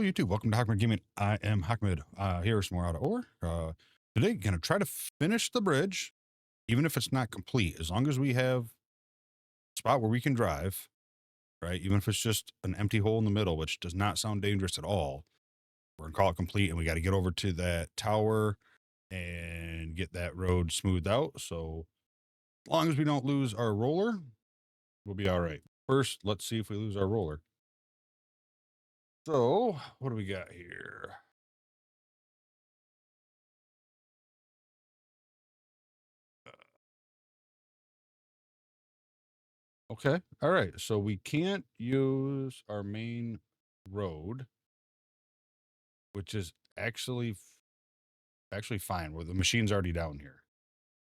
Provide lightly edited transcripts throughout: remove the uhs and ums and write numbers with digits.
YouTube. Welcome to Hackmid Gaming. I am Hackmid. Here's more out of ore. Today, gonna try to finish the bridge, even if it's not complete. As long as we have a spot where we can drive, right? Even if it's just an empty hole in the middle, which does not sound dangerous at all. We're gonna call it complete, and we got to get over to that tower and get that road smoothed out. So, as long as we don't lose our roller, we'll be all right. First, let's see if we lose our roller. So, what do we got here? Okay. All right. So we can't use our main road, which is actually fine. Where the machine's already down here.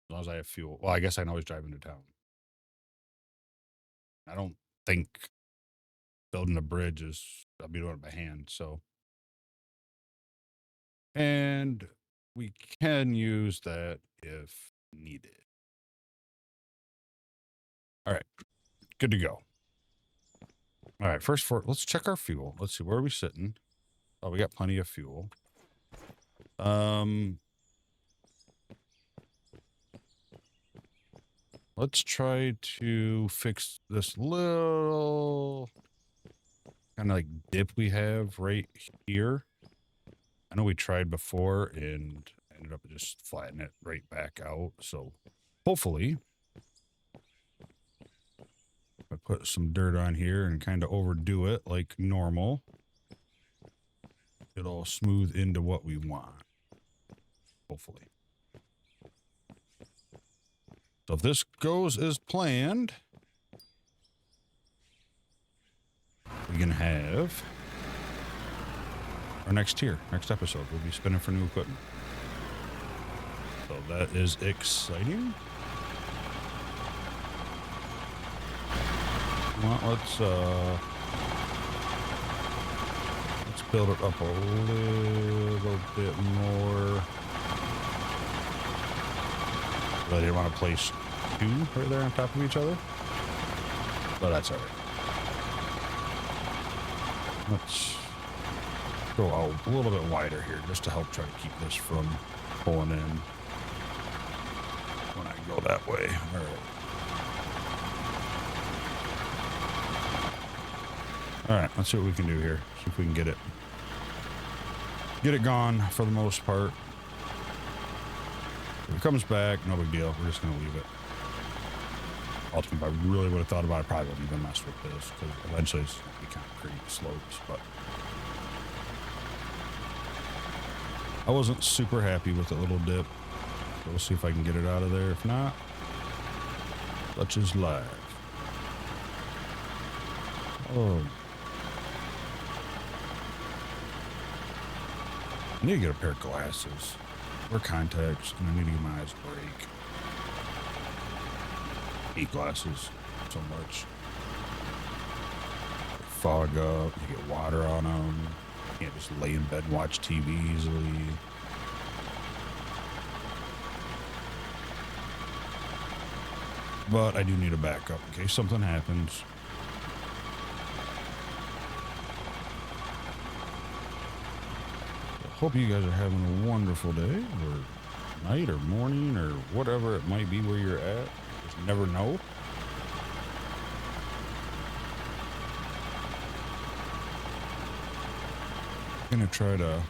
As long as I have fuel. Well, I guess I can always drive into town. I don't think building a bridge is, I'll be doing it by hand. So, and we can use that if needed. All right. Good to go. All right. Let's check our fuel. Let's see. Where are we sitting? Oh, we got plenty of fuel. Let's try to fix this little kind of like dip we have right here. I know we tried before and ended up just flattening it right back out. So hopefully if I put some dirt on here and kind of overdo it like normal, it'll smooth into what we want. Hopefully. So if this goes as planned, we can have our next episode. We'll be spinning for new equipment. So that is exciting. Well, let's build it up a little bit more. I didn't want to place two right there on top of each other, but that's all right. Let's go out a little bit wider here just to help try to keep this from pulling in when I go that way. All right. All right, let's see what we can do here. See if we can get it gone for the most part. If it comes back, no big deal. We're just going to leave it. Ultimately, if I really would have thought about it, I probably wouldn't even mess with this because eventually it's going to be concrete slopes. But I wasn't super happy with the little dip. So we'll see if I can get it out of there. If not, such is life. Oh. I need to get a pair of glasses. Or contacts, and I need to get my eyes break. Hate glasses so much. They fog up, you get water on them. You can't just lay in bed and watch TV easily. But I do need a backup in case something happens. Hope you guys are having a wonderful day or night or morning or whatever it might be where you're at. Just never know. I'm gonna try to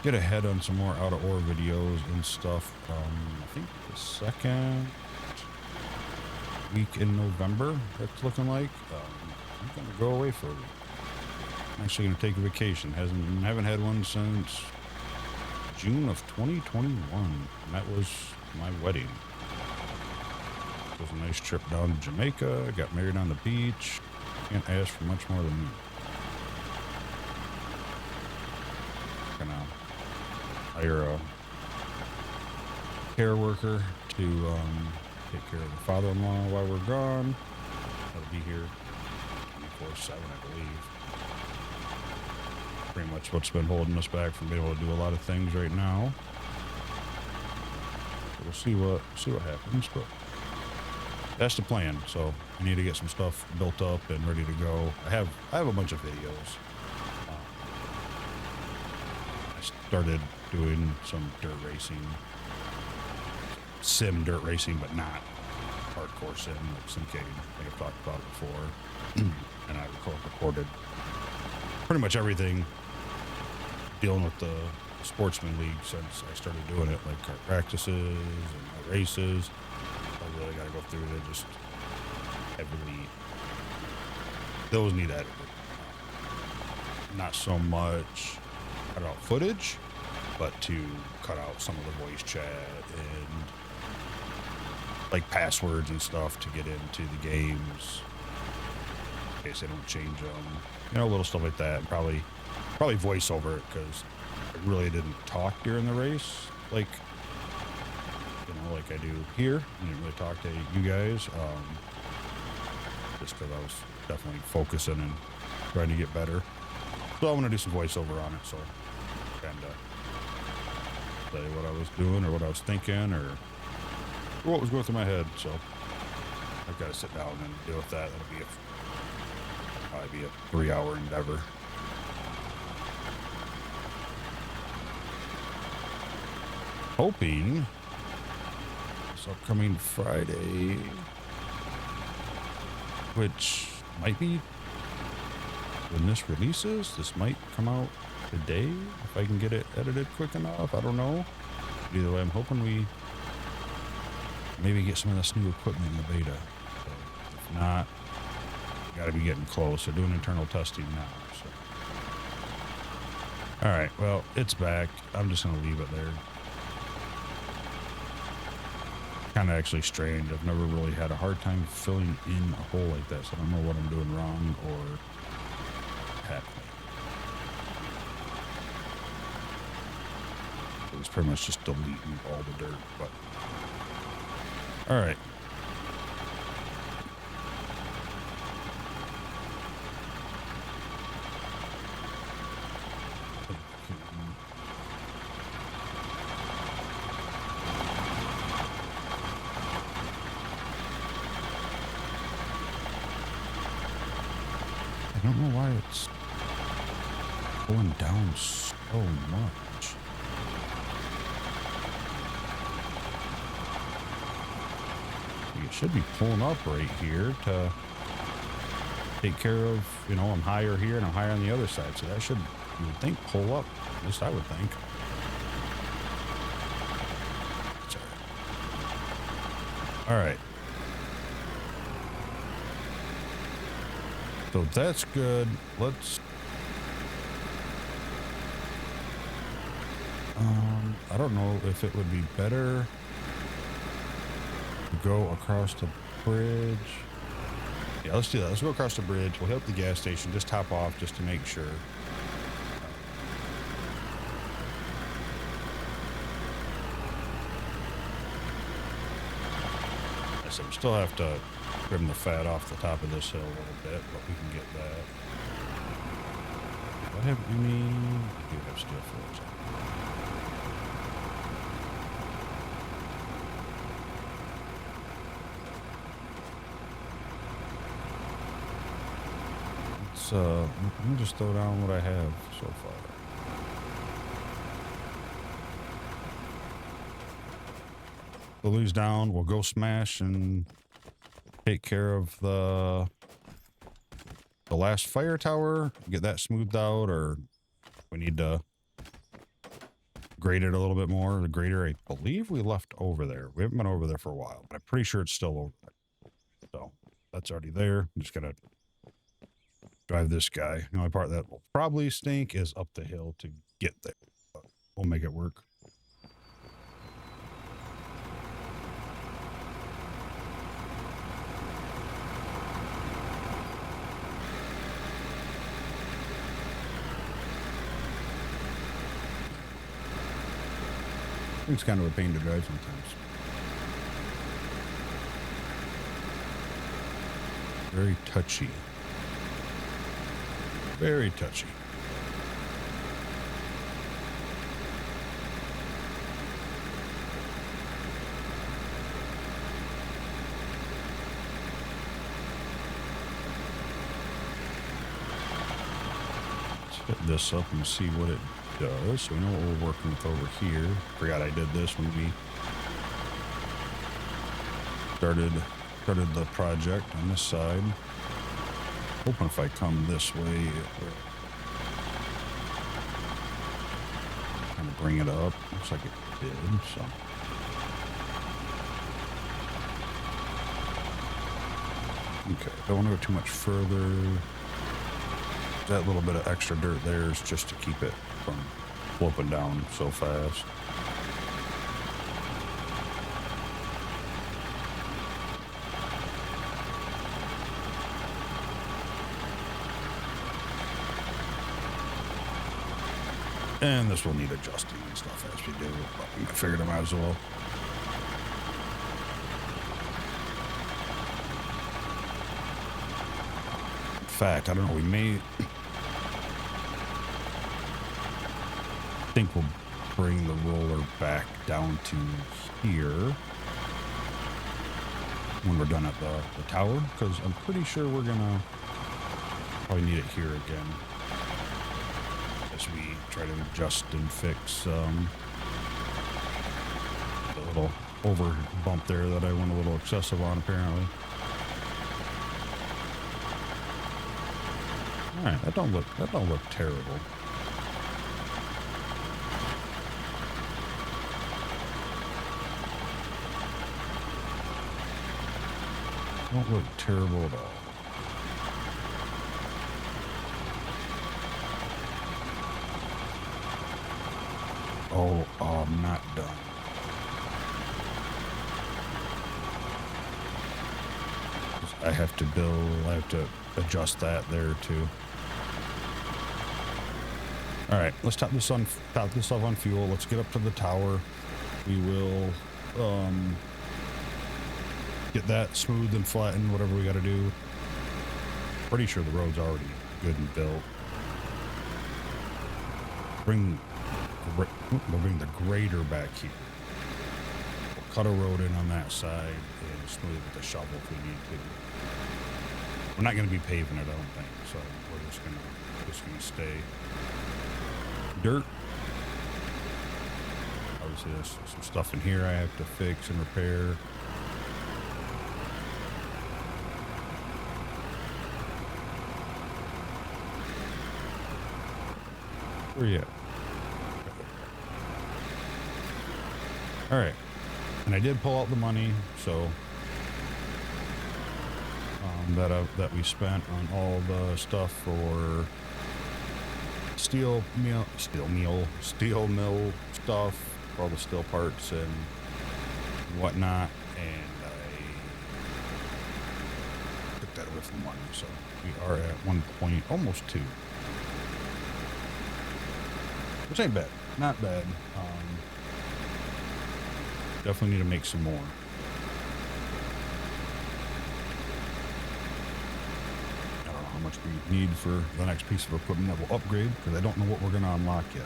get ahead on some more out of ore videos and stuff. I think the second week in November, that's looking like. I'm gonna go away for a week. I'm actually going to take a vacation. Haven't had one since June of 2021. And that was my wedding. It was a nice trip down to Jamaica. I got married on the beach. Can't ask for much more than me. Gonna hire a care worker to take care of the father-in-law while we're gone. That'll be here 24/7, I believe. Pretty much what's been holding us back from being able to do a lot of things right now. So we'll see what happens, but that's the plan. So I need to get some stuff built up and ready to go. I have a bunch of videos. started doing some dirt racing, sim dirt racing, but not hardcore sim, like simcating. I think I've talked about it before. And I recorded pretty much everything dealing with the sportsman league since I started doing it, like our practices and our races. I really got to go through to just heavily. Those need edited. Not so much cut out footage, but to cut out some of the voice chat and like passwords and stuff to get into the games in case they don't change them. You know, little stuff like that. And probably voice over it because I really didn't talk during the race, like I do here. I didn't really talk to you guys, just because I was definitely focusing and trying to get better. So I'm gonna do some voiceover on it, so kind of say what I was doing or what I was thinking or what was going through my head. So I've got to sit down and deal with that. That'll probably be a 3-hour endeavor. Hoping this upcoming Friday, which might be when this releases, this might come out today if I can get it edited quick enough. I don't know. Either way, I'm hoping we maybe get some of this new equipment in the beta. So if not, got to be getting close. They're doing internal testing now. So, all right. Well, it's back. I'm just gonna leave it there. Kind of actually strange. I've never really had a hard time filling in a hole like that, so I don't know what I'm doing wrong or happening. It was pretty much just deleting all the dirt, but all right. I don't know why it's going down so much. You should be pulling up right here to take care of, I'm higher here and I'm higher on the other side. So that should, you would think, pull up. At least I would think. All right. So that's good. Let's, I don't know if it would be better to go across the bridge. Yeah, let's do that. Let's go across the bridge. We'll hit up the gas station, just top off just to make sure. So we still have to trim the fat off the top of this hill a little bit, but we can get that. Do I have any? I do have steel floors. Let me just throw down what I have so far. Throw these down. We'll go smash and take care of the last fire tower, get that smoothed out, or we need to grade it a little bit more. The grader, I believe we left over there. We haven't been over there for a while, but I'm pretty sure it's still over there. So that's already there. I'm just gonna drive this guy. The only part that will probably stink is up the hill to get there, but we'll make it work. It's kind of a pain to drive sometimes. Very touchy. Very touchy. Let's hit this up and see what it does. So we know what we're working with over here. Forgot I did this when we started the project on this side. Hoping if I come this way, it will kind of bring it up. Looks like it did, so. Okay, don't want to go too much further. That little bit of extra dirt there is just to keep it from sloping down so fast. And this will need adjusting and stuff as we do, but I figured I might as well. In fact, I don't know, we may... I think we'll bring the roller back down to here when we're done at the tower, because I'm pretty sure we're gonna probably need it here again as we try to adjust and fix the little over bump there that I went a little excessive on apparently. All right, that don't look terrible. Don't look terrible at all. Oh, I'm not done. I have to adjust that there too. All right, let's top this off on fuel. Let's get up to the tower. We will get that smooth and flattened, whatever we got to do. Pretty sure the road's already good and built. We'll bring the grader back here. We'll cut a road in on that side and smooth with the shovel if we need to. We're not going to be paving it, I don't think, so we're just gonna stay dirt. Obviously, there's some stuff in here I have to fix and repair. Where you at? All right, and I did pull out the money, so that we spent on all the stuff for steel mill stuff, for all the steel parts and whatnot, and I took that away from the money, so we are at 1 point, almost 2. Which ain't bad, not bad. Definitely need to make some more. I don't know how much we need for the next piece of equipment that we'll upgrade, because I don't know what we're going to unlock yet.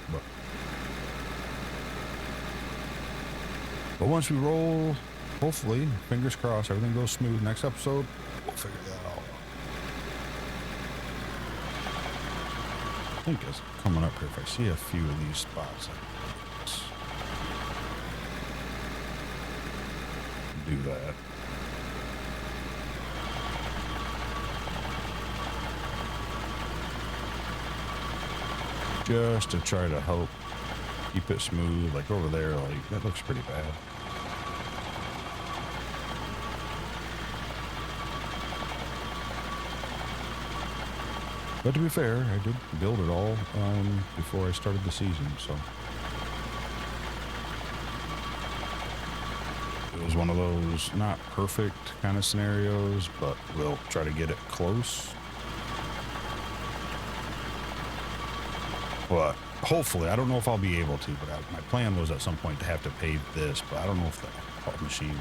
But once we roll, hopefully, fingers crossed, everything goes smooth. Next episode, we'll figure that all out. I think as coming up here, if I see a few of these spots, do that. Just to try to help keep it smooth, like over there, like that looks pretty bad. But to be fair, I did build it all before I started the season, so it was one of those not perfect kind of scenarios, but we'll try to get it close. But hopefully, I don't know if I'll be able to, but my plan was at some point to have to pave this, but I don't know if the machine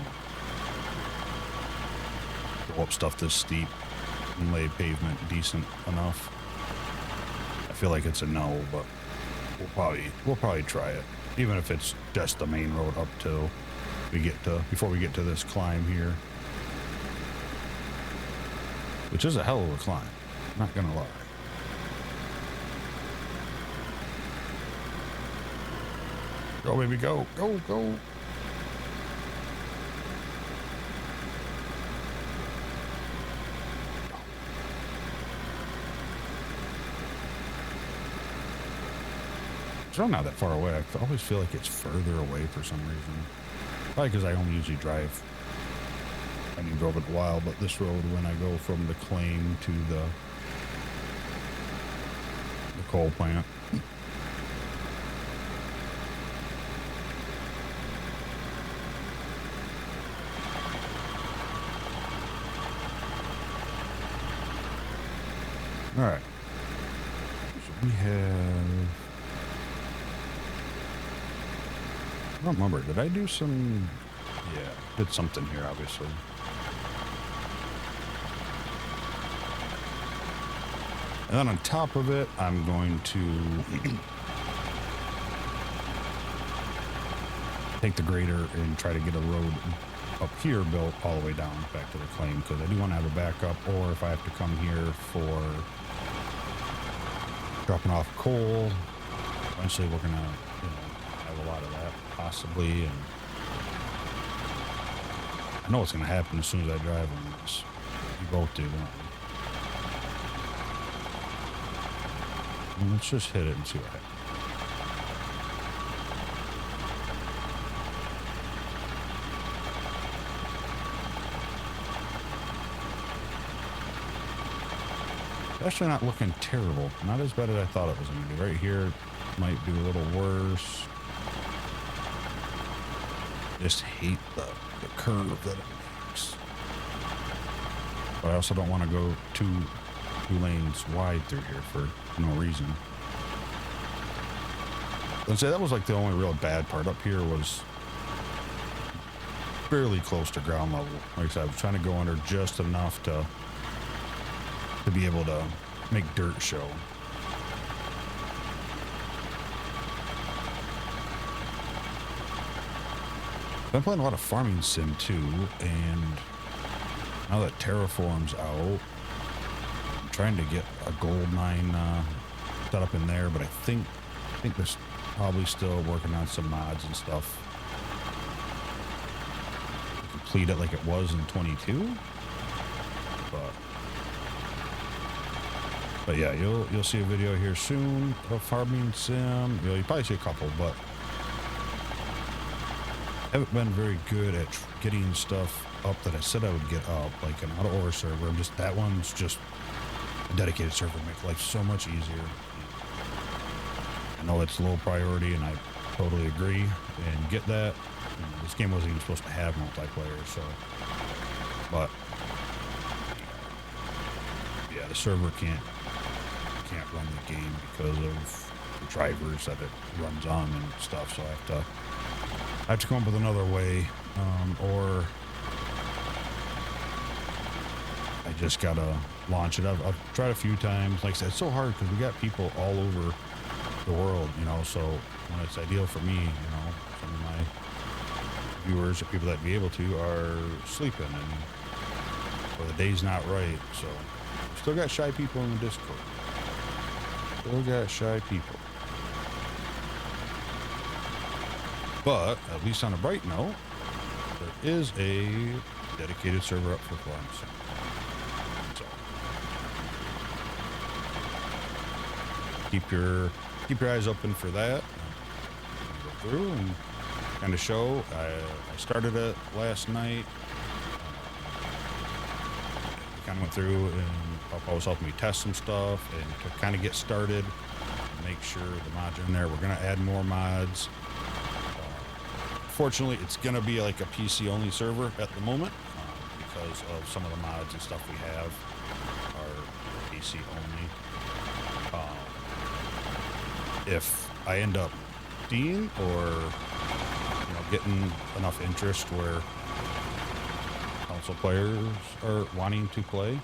will go up stuff this steep and lay pavement decent enough. I feel like it's a no, but we'll probably try it, even if it's just the main road up till before we get to this climb here, which is a hell of a climb, not gonna lie. Go, baby, go, go, go. It's not that far away. I always feel like it's further away for some reason. Probably because I only usually drive. I haven't drove it in a while, but this road, when I go from the claim to the coal plant. All right. So we have. I don't remember. Did I do some? Yeah, did something here, obviously. And then on top of it, I'm going to take the grader and try to get a road up here built all the way down back to the claim, because I do want to have a backup, or if I have to come here for dropping off coal, eventually we're gonna, have a lot of that possibly, and I know what's gonna happen as soon as I drive on this. You both do, don't you? Let's just hit it and see what happens. Actually not looking terrible. Not as bad as I thought it was going to be. Right here might do a little worse. Just hate the curve that it makes. But I also don't want to go two lanes wide through here for no reason. I'd say that was like the only real bad part up here, was fairly close to ground level. Like I said, I was trying to go under just enough to be able to make dirt show. I've been playing a lot of farming sim too, and now that Terraform's out, I'm trying to get a gold mine set up in there, but I think they're probably still working on some mods and stuff to complete it like it was in 22. But yeah, you'll see a video here soon of farming sim. You'll probably see a couple, but I haven't been very good at getting stuff up that I said I would get up, like an out of order server. That one's just a dedicated server, make life so much easier. I know it's low priority, and I totally agree and get that. This game wasn't even supposed to have multiplayer, so. But yeah, the server can't run the game because of the drivers that it runs on and stuff, so I have to come up with another way, or I just gotta launch it. I've tried a few times. Like I said, it's so hard because we got people all over the world, so when it's ideal for me, some of my viewers or people that be able to are sleeping, or the day's not right, so still got shy people in the Discord. Still got shy people. But at least on a bright note, there is a dedicated server up for farms. So keep your eyes open for that. Go through and kind of show. I started it last night. Kind of went through and Papa was helping me test some stuff and to kind of get started, make sure the mods are in there. We're going to add more mods. Fortunately, it's going to be like a PC only server at the moment because of some of the mods and stuff we have are PC only. If I end up seeing or getting enough interest where console players are wanting to play,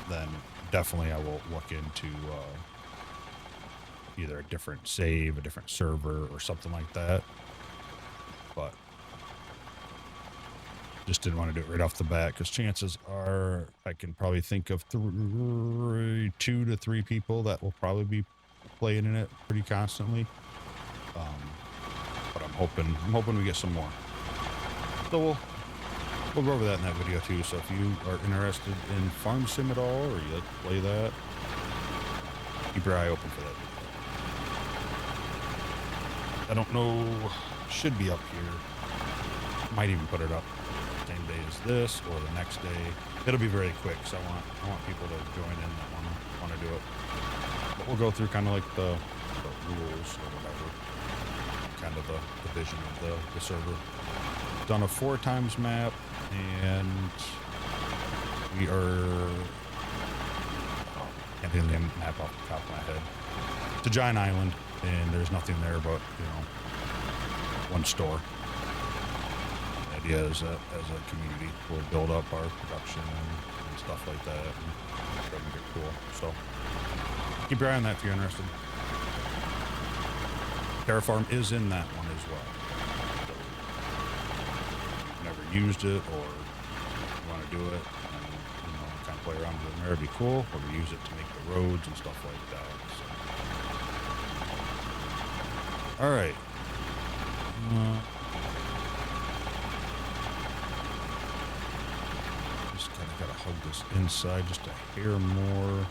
then definitely I will look into either a different save, a different server, or something like that. But just didn't want to do it right off the bat because chances are I can probably think of 2 to 3 people that will probably be playing in it pretty constantly. I'm hoping we get some more. So we'll go over that in that video too. So if you are interested in farm sim at all, or you like to play that, keep your eye open for that video. I don't know, should be up here. Might even put it up same day as this or the next day. It'll be very quick, so I want people to join in that want to do it. But we'll go through kind of like the rules or whatever, kind of the division of the server. Done a 4 times map, and we are, can't think of the map off the top of my head. It's a giant island, and there's nothing there but, one store. The idea is that as a community, we'll build up our production and stuff like that, and try to make it cool. So keep your eye on that if you're interested. Terraform is in that one as well. So if you've never used it, or you want to do it and kind of play around with it there, it'd be cool. Or we use it to make the roads and stuff like that. So. All right. Just kind of got to hug this inside just a hair more.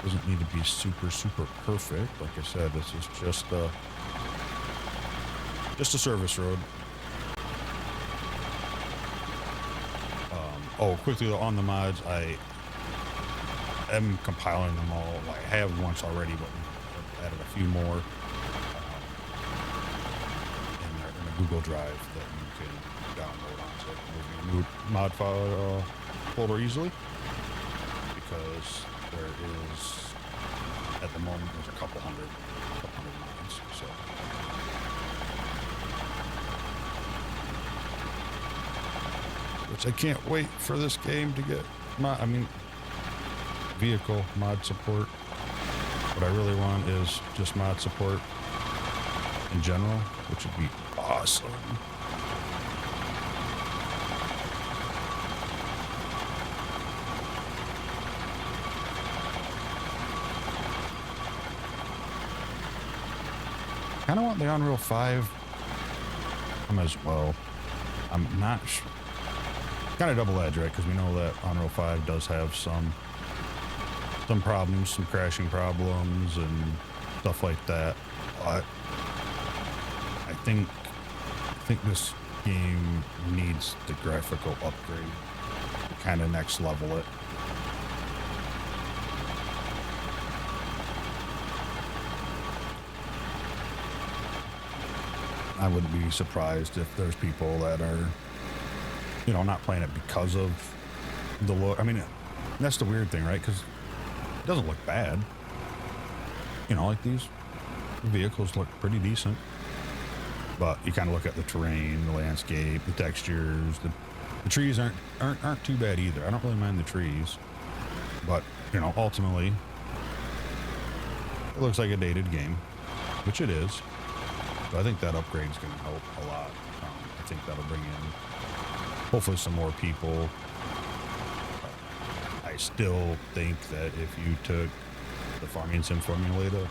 Doesn't need to be super perfect. Like I said, this is just a service road. Quickly on the mods, I am compiling them all. I have once already, but we've added a few more in a Google Drive that you can download onto the mod file folder easily, because there is, at the moment, there's a couple hundred mods. So. Which I can't wait for this game to get vehicle mod support. What I really want is just mod support in general, which would be awesome. Kind of want the Unreal 5 as well. I'm not sure. Kind of double-edged, right? Because we know that Unreal 5 does have some problems, some crashing problems and stuff like that. But I think this game needs the graphical upgrade to kind of next level it. I wouldn't be surprised if there's people that are, not playing it because of the look. I mean, that's the weird thing, right? Because it doesn't look bad. Like these vehicles look pretty decent. But you kind of look at the terrain, the landscape, the textures. The trees aren't too bad either. I don't really mind the trees. But, ultimately, it looks like a dated game, which it is. So I think that upgrade is going to help a lot. I think that'll bring in hopefully some more people. I still think that if you took the farming sim formulator,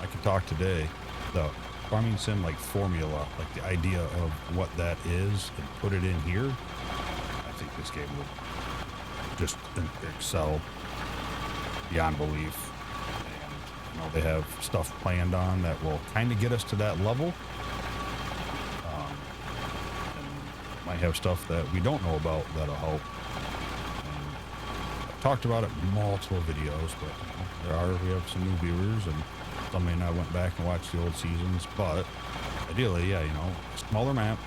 I could talk today, the farming sim formula, like the idea of what that is, and put it in here, I think this game would just excel beyond belief. And they have stuff planned on that will kind of get us to that level. Might have stuff that we don't know about that'll help. And I've talked about it in multiple videos, but we have some new viewers, and some may not went back and watched the old seasons. But ideally, smaller map.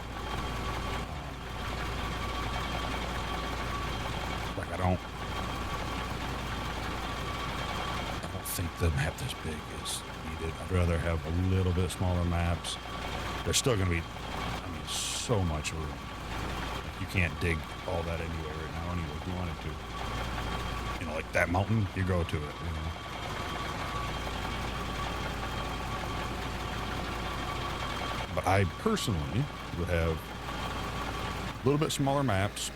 I don't think the map this big is needed. I'd rather have a little bit smaller maps. There's still going to be, so much room. You can't dig all that anyway right now anyway if you wanted to. Like that mountain, you go to it. But I personally would have a little bit smaller maps,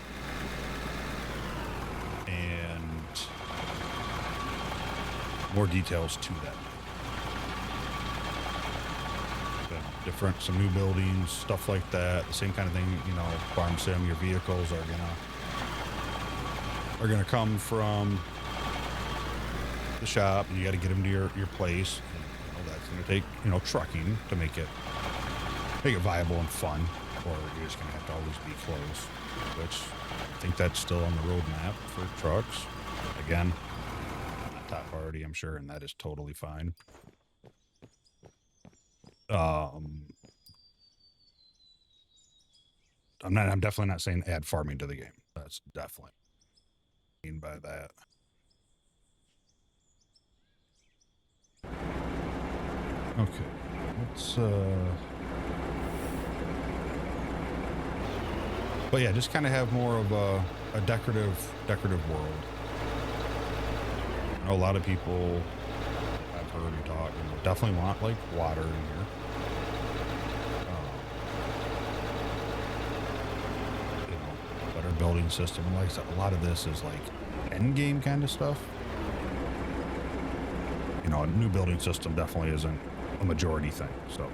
more details to that. Some new buildings, stuff like that. The same kind of thing, you know, farm sim. Your vehicles are gonna come from the shop, and you got to get them to your place. And, you know, that's gonna take, you know, trucking to make it viable and fun, or you're just gonna have to always be close. Which I think that's still on the roadmap for trucks. Again, not top priority, I'm sure, and that is totally fine. I'm definitely not saying add farming to the game. That's definitely what I mean by that. Okay, let's but yeah, just kind of have more of a decorative world. I know a lot of people I've heard and talk, you know, definitely want like water in here. You know, better building system. And like I said, a lot of this is like end game kind of stuff. You know, a new building system definitely isn't a majority thing. So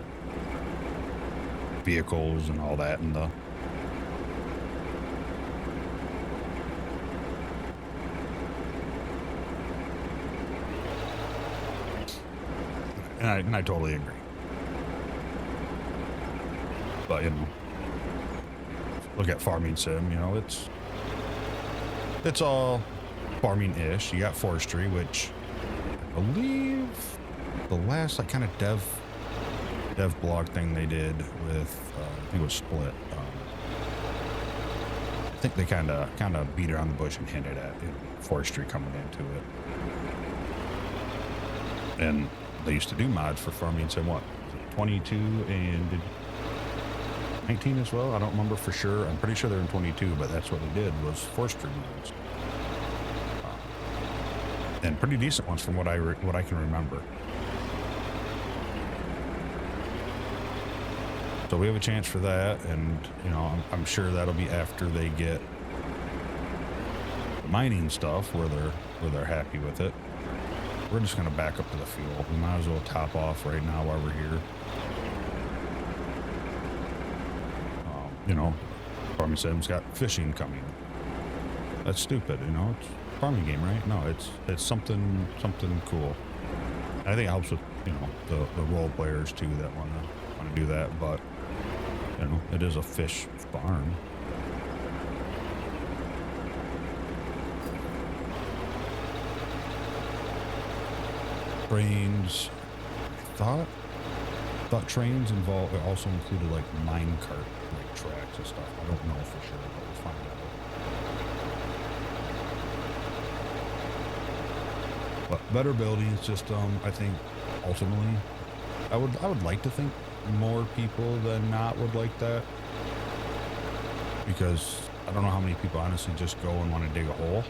vehicles and all that, and I totally agree. But, you know, look at farming sim, you know, it's all farming-ish. You got forestry, which I believe the last like kind of dev blog thing they did with I think it was Split. I think they kind of beat around the bush and hinted at, you know, forestry coming into it. And they used to do mods for farming sim, what, 22 and 19 as well. I don't remember for sure. I'm pretty sure they're in 22, but that's what they did, was forestry mods. And pretty decent ones from what I can remember. So we have a chance for that, and you know, I'm sure that'll be after they get the mining stuff where they're happy with it. We're just gonna back up to the fuel. We might as well top off right now while we're here. You know, farming sim's got fishing coming. That's stupid, you know. It's a farming game, right? No, it's something cool. I think it helps with, you know, the role players too that want to do that. But you know, it is a fish farm. Trains. I thought trains also included like mine cart like tracks and stuff. I don't know for sure, but we'll find out. But better building system, I think ultimately I would like to think more people than not would like that, because I don't know how many people honestly just go and want to dig a hole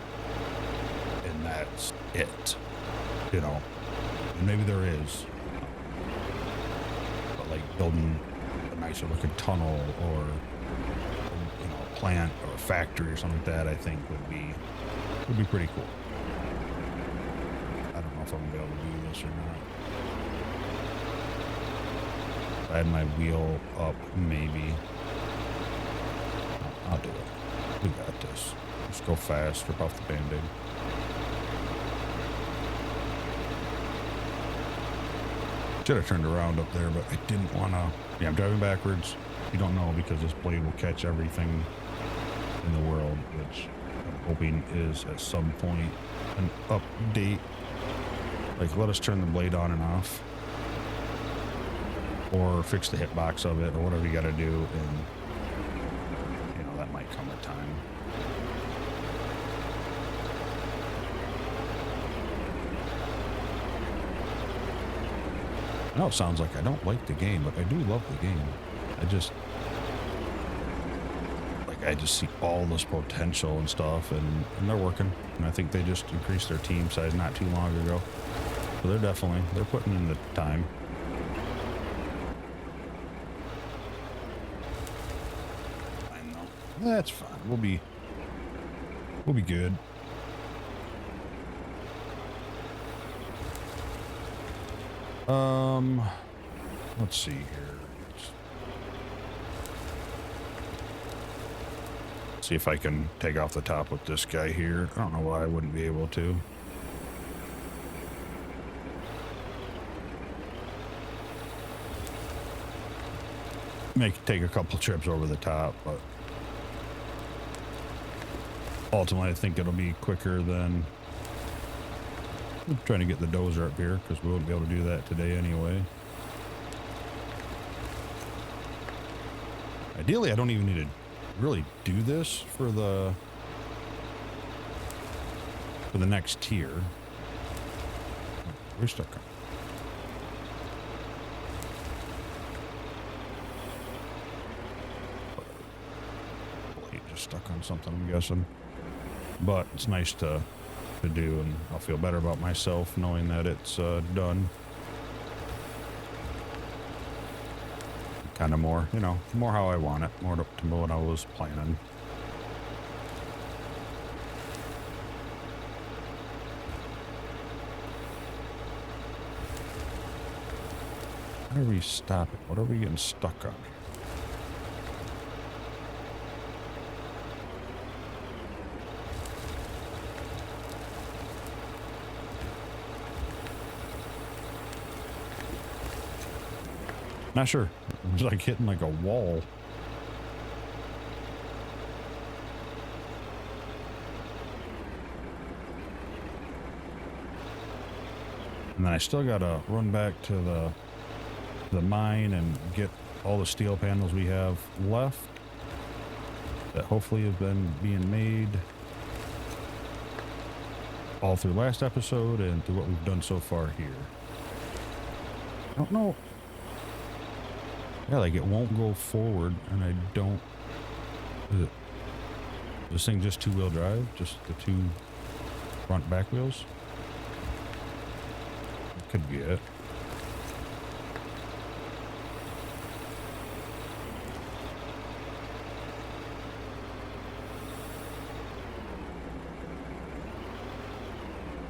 and that's it, you know. And maybe there is, but like building a nicer looking tunnel or, you know, a plant or a factory or something like that, I think would be pretty cool. I don't know if I'm gonna be able to do this or not. If I had my wheel up, maybe. I'll do it. We got this. Just go fast, rip off the Band-Aid. Should have turned around up there, but I didn't want to. Yeah, I'm driving backwards. You don't know, because this blade will catch everything in the world, which I'm hoping is at some point an update. Like, let us turn the blade on and off, or fix the hitbox of it, or whatever you got to do, and you know, that might come a time. I know it sounds like I don't like the game, but I do love the game. I just see all this potential and stuff, and they're working. And I think they just increased their team size not too long ago. So they're putting in the time. I know. That's fine. We'll be good. Um, let's see here. See if I can take off the top with this guy here. I don't know why I wouldn't be able to. Take a couple trips over the top, but ultimately I think it'll be quicker than trying to get the dozer up here, because we won't be able to do that today anyway. Ideally, I don't even need to really do this for the next tier. We're stuck on. Blade just stuck on something, I'm guessing. But it's nice to do, and I'll feel better about myself knowing that it's done. Kind of more, you know, more how I want it, more to what I was planning. How do we stop it? What are we getting stuck on? Not sure. It's like hitting like a wall. And then I still gotta run back to the mine and get all the steel panels we have left that hopefully have been being made all through last episode and through what we've done so far here. I don't know. Yeah, like it won't go forward, and I don't. Is it this thing just two-wheel drive? Just the two front back wheels? That could be it.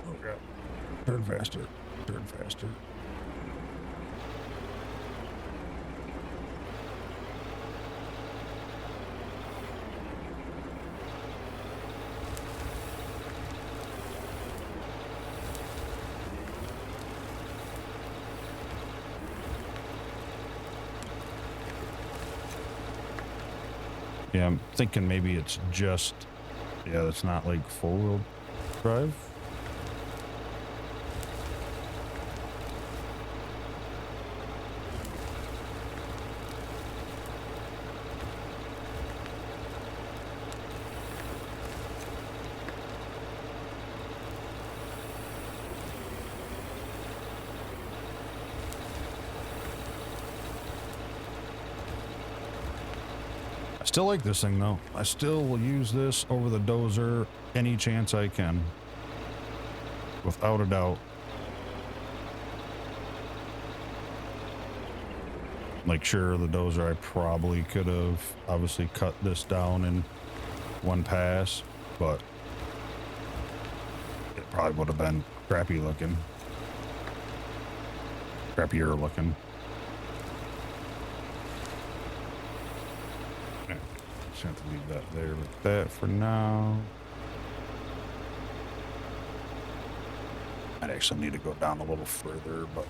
Oh god. Turn faster. Turn faster. Yeah, I'm thinking maybe it's just, yeah, it's not like four-wheel drive. Still like this thing though. I still will use this over the dozer any chance I can. Without a doubt. Like sure, the dozer I probably could have obviously cut this down in one pass, but it probably would have been crappy looking. Crappier looking. Have to leave that there with that for now. I'd actually need to go down a little further, but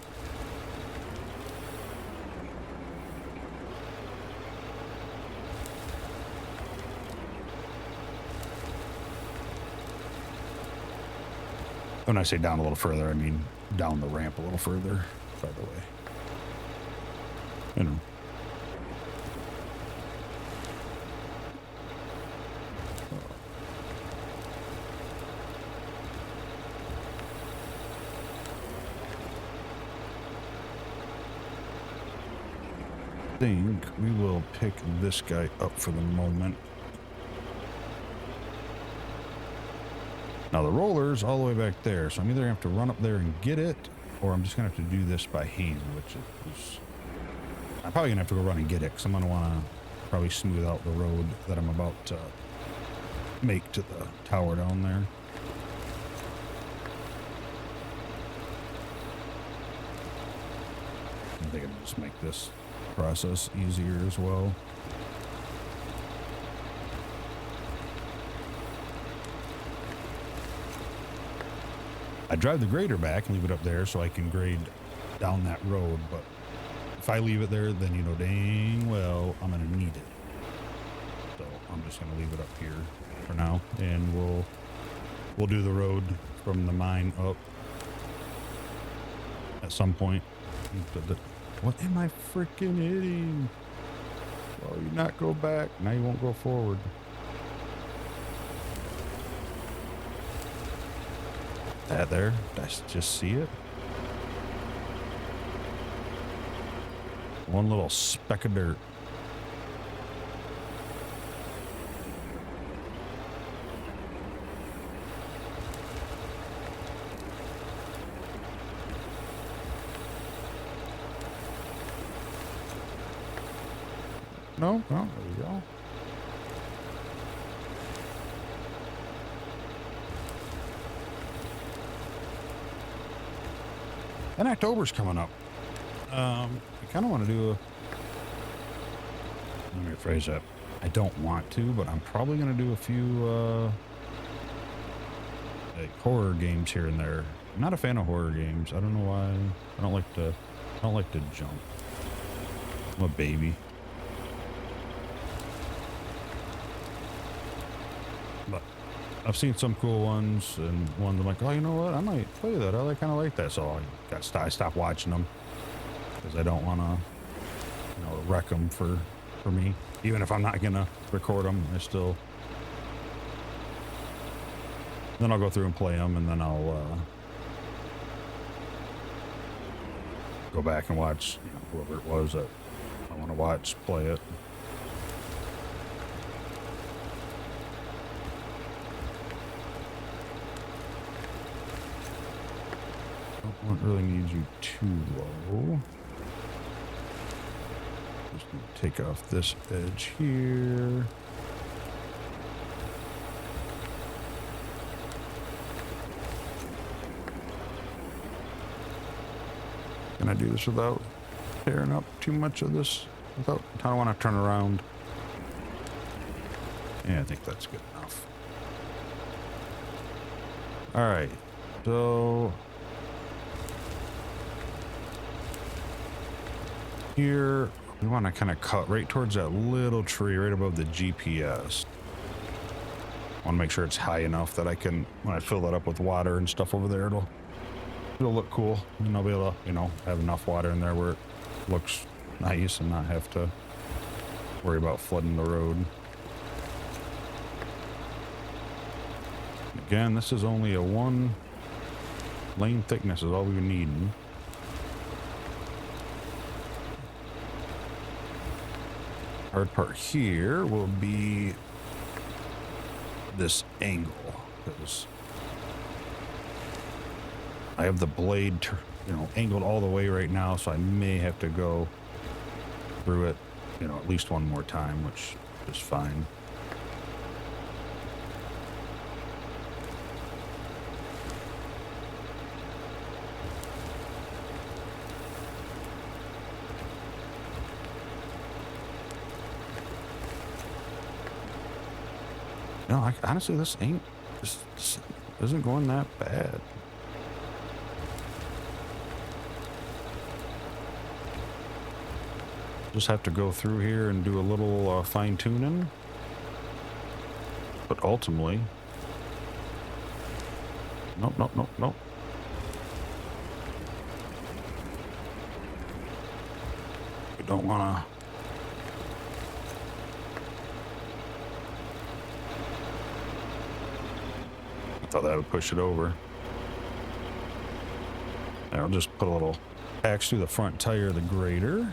when I say down a little further, I mean down the ramp a little further, by the way. You know. I think we will pick this guy up for the moment. Now the roller's all the way back there, so I'm either going to have to run up there and get it, or I'm just going to have to do this by hand, which is... I'm probably going to have to go run and get it, because I'm going to want to probably smooth out the road that I'm about to make to the tower down there. think it'll just make this process easier as well. I drive the grader back and leave it up there so I can grade down that road, but if I leave it there, then you know dang well I'm gonna need it. So I'm just gonna leave it up here for now, and we'll do the road from the mine up at some point. What am I freaking hitting? Well, you not go back. Now you won't go forward. That there, I just see it. One little speck of dirt. No, there we go. And October's coming up. I kind of want to do a... Let me rephrase that. I don't want to, but I'm probably going to do a few like horror games here and there. I'm not a fan of horror games. I don't know why. I don't like to jump. I'm a baby. But I've seen some cool ones, and ones I'm like, oh, you know what? I might play that. I kind of like that. So I stopped watching them because I don't want to, you know, wreck them for me. Even if I'm not gonna record them, then I'll go through and play them, and then I'll go back and watch, you know, whoever it was that I want to watch play it. Don't really need you too low. Just gonna take off this edge here. Can I do this without tearing up too much of this? I don't want to turn around. Yeah, I think that's good enough. All right, so here we want to kind of cut right towards that little tree right above the GPS. I want to make sure it's high enough that I can, when I fill that up with water and stuff over there, it'll look cool, and I'll be able to, you know, have enough water in there where it looks nice and not have to worry about flooding the road. Again, this is only a 1 lane thickness is all we need. Hard part here will be this angle, because I have the blade, you know, angled all the way right now, so I may have to go through it, you know, at least one more time, which is fine. No, honestly, this isn't going that bad. Just have to go through here and do a little fine tuning, but ultimately, nope. We don't want to. I thought that would push it over. I'll just put a little axe through the front tire of the grader.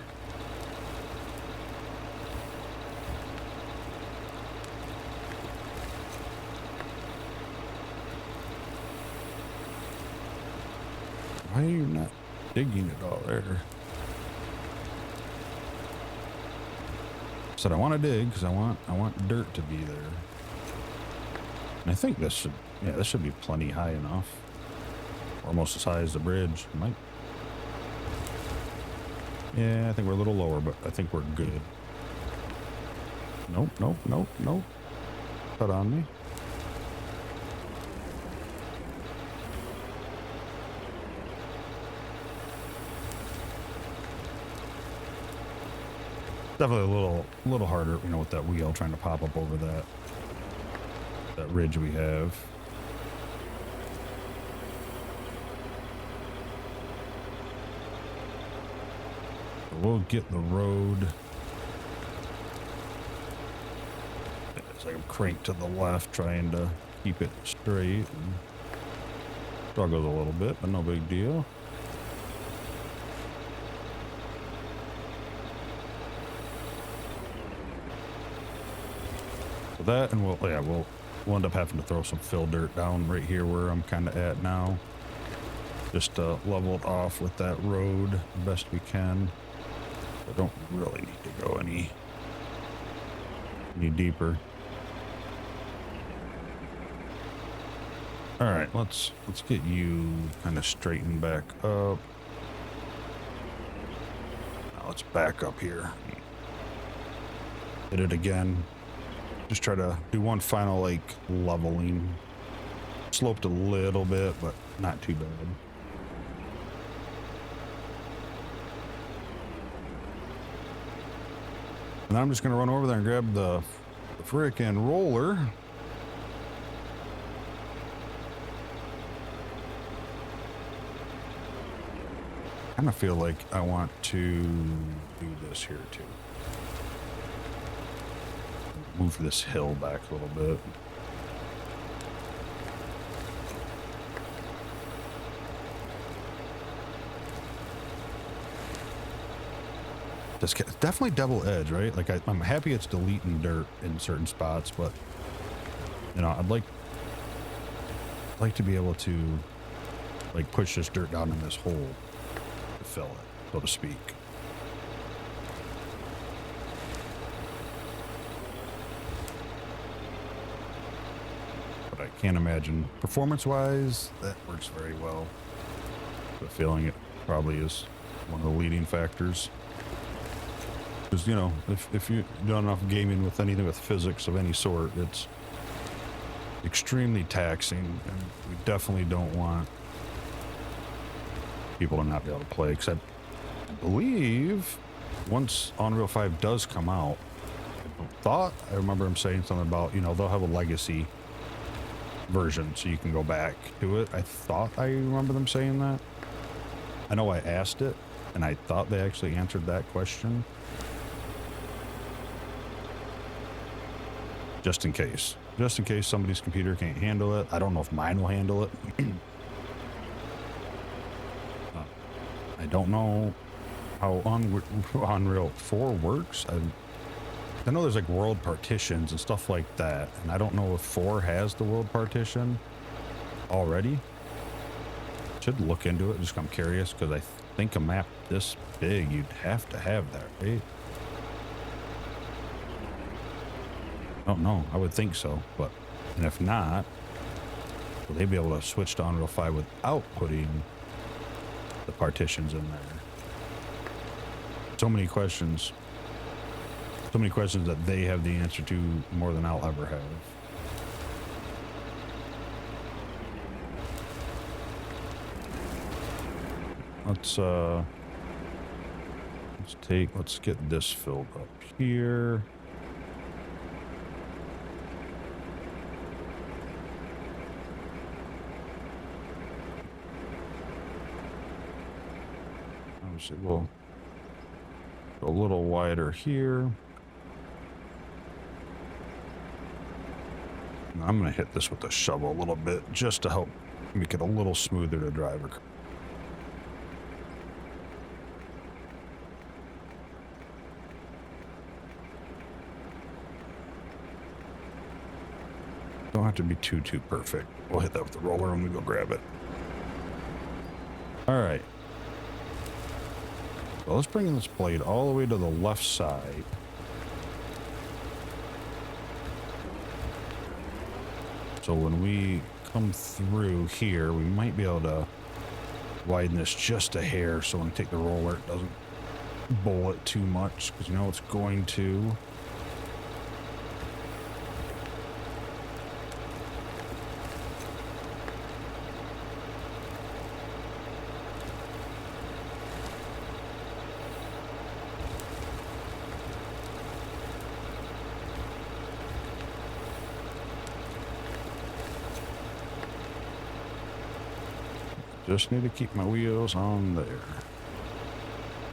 Why are you not digging it all there? Said I want to dig because I want dirt to be there. And I think this should be plenty high enough. Almost as high as the bridge. Yeah, I think we're a little lower, but I think we're good. Nope, nope, nope, nope. Cut on me. Definitely a little harder, you know, with that wheel trying to pop up over that ridge we have. So we'll get the road. As I crank to the left, trying to keep it straight. And struggles a little bit, but no big deal. So that, and we'll end up having to throw some fill dirt down right here where I'm kind of at now. Just to level it off with that road the best we can. I don't really need to go any deeper. All right, let's get you kind of straightened back up. Now let's back up here. Hit it again. Just try to do one final like leveling. Sloped a little bit, but not too bad. And then I'm just gonna run over there and grab the frickin' roller. I kind of feel like I want to do this here too. Move this hill back a little bit. It's definitely double edge, right? Like I'm happy it's deleting dirt in certain spots, but you know, I'd like to be able to like push this dirt down in this hole to fill it, so to speak. But I can't imagine performance-wise that works very well. But feeling it probably is one of the leading factors. Because, you know, if you've done enough gaming with anything with physics of any sort, it's extremely taxing, and we definitely don't want people to not be able to play. Because I believe once Unreal 5 does come out, I remember him saying something about, you know, they'll have a legacy version so you can go back to it. I thought I remember them saying that. I know I asked it, and I thought they actually answered that question. Just in case somebody's computer can't handle it. I don't know if mine will handle it. I don't know how Unreal 4 works. I know there's like world partitions and stuff like that, and I don't know if 4 has the world partition already. Should look into it, just I'm curious, because I think a map this big, you'd have to have that, right? I don't know. I would think so, and if not, will they be able to switch to Unreal 5 without putting the partitions in there? So many questions that they have the answer to more than I'll ever have. Let's get this filled up here. Obviously, we'll go a little wider here. And I'm going to hit this with the shovel a little bit just to help make it a little smoother to drive across. Don't have to be too perfect. We'll hit that with the roller when we go grab it. All right. So let's bring this blade all the way to the left side. So when we come through here, we might be able to widen this just a hair so when we take the roller, it doesn't bowl it too much because you know it's going to. Just need to keep my wheels on there,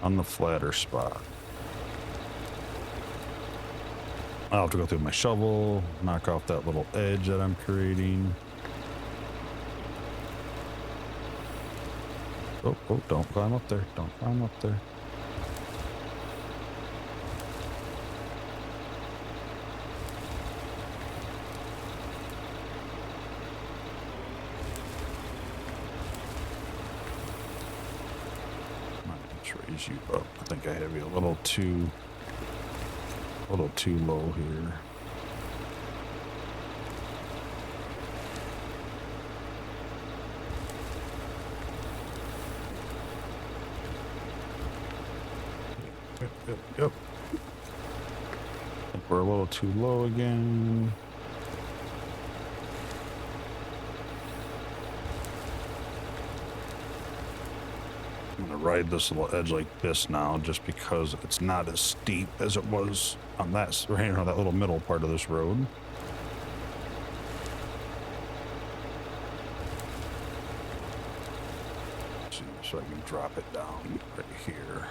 on the flatter spot. I'll have to go through my shovel, knock off that little edge that I'm creating. Oh, don't climb up there. Don't climb up there. Raise you up. I think I have you a little too low here. Yep. I think we're a little too low again. I'm gonna ride this little edge like this now, just because it's not as steep as it was on that, right, on that little middle part of this road. Let's see, so I can drop it down right here.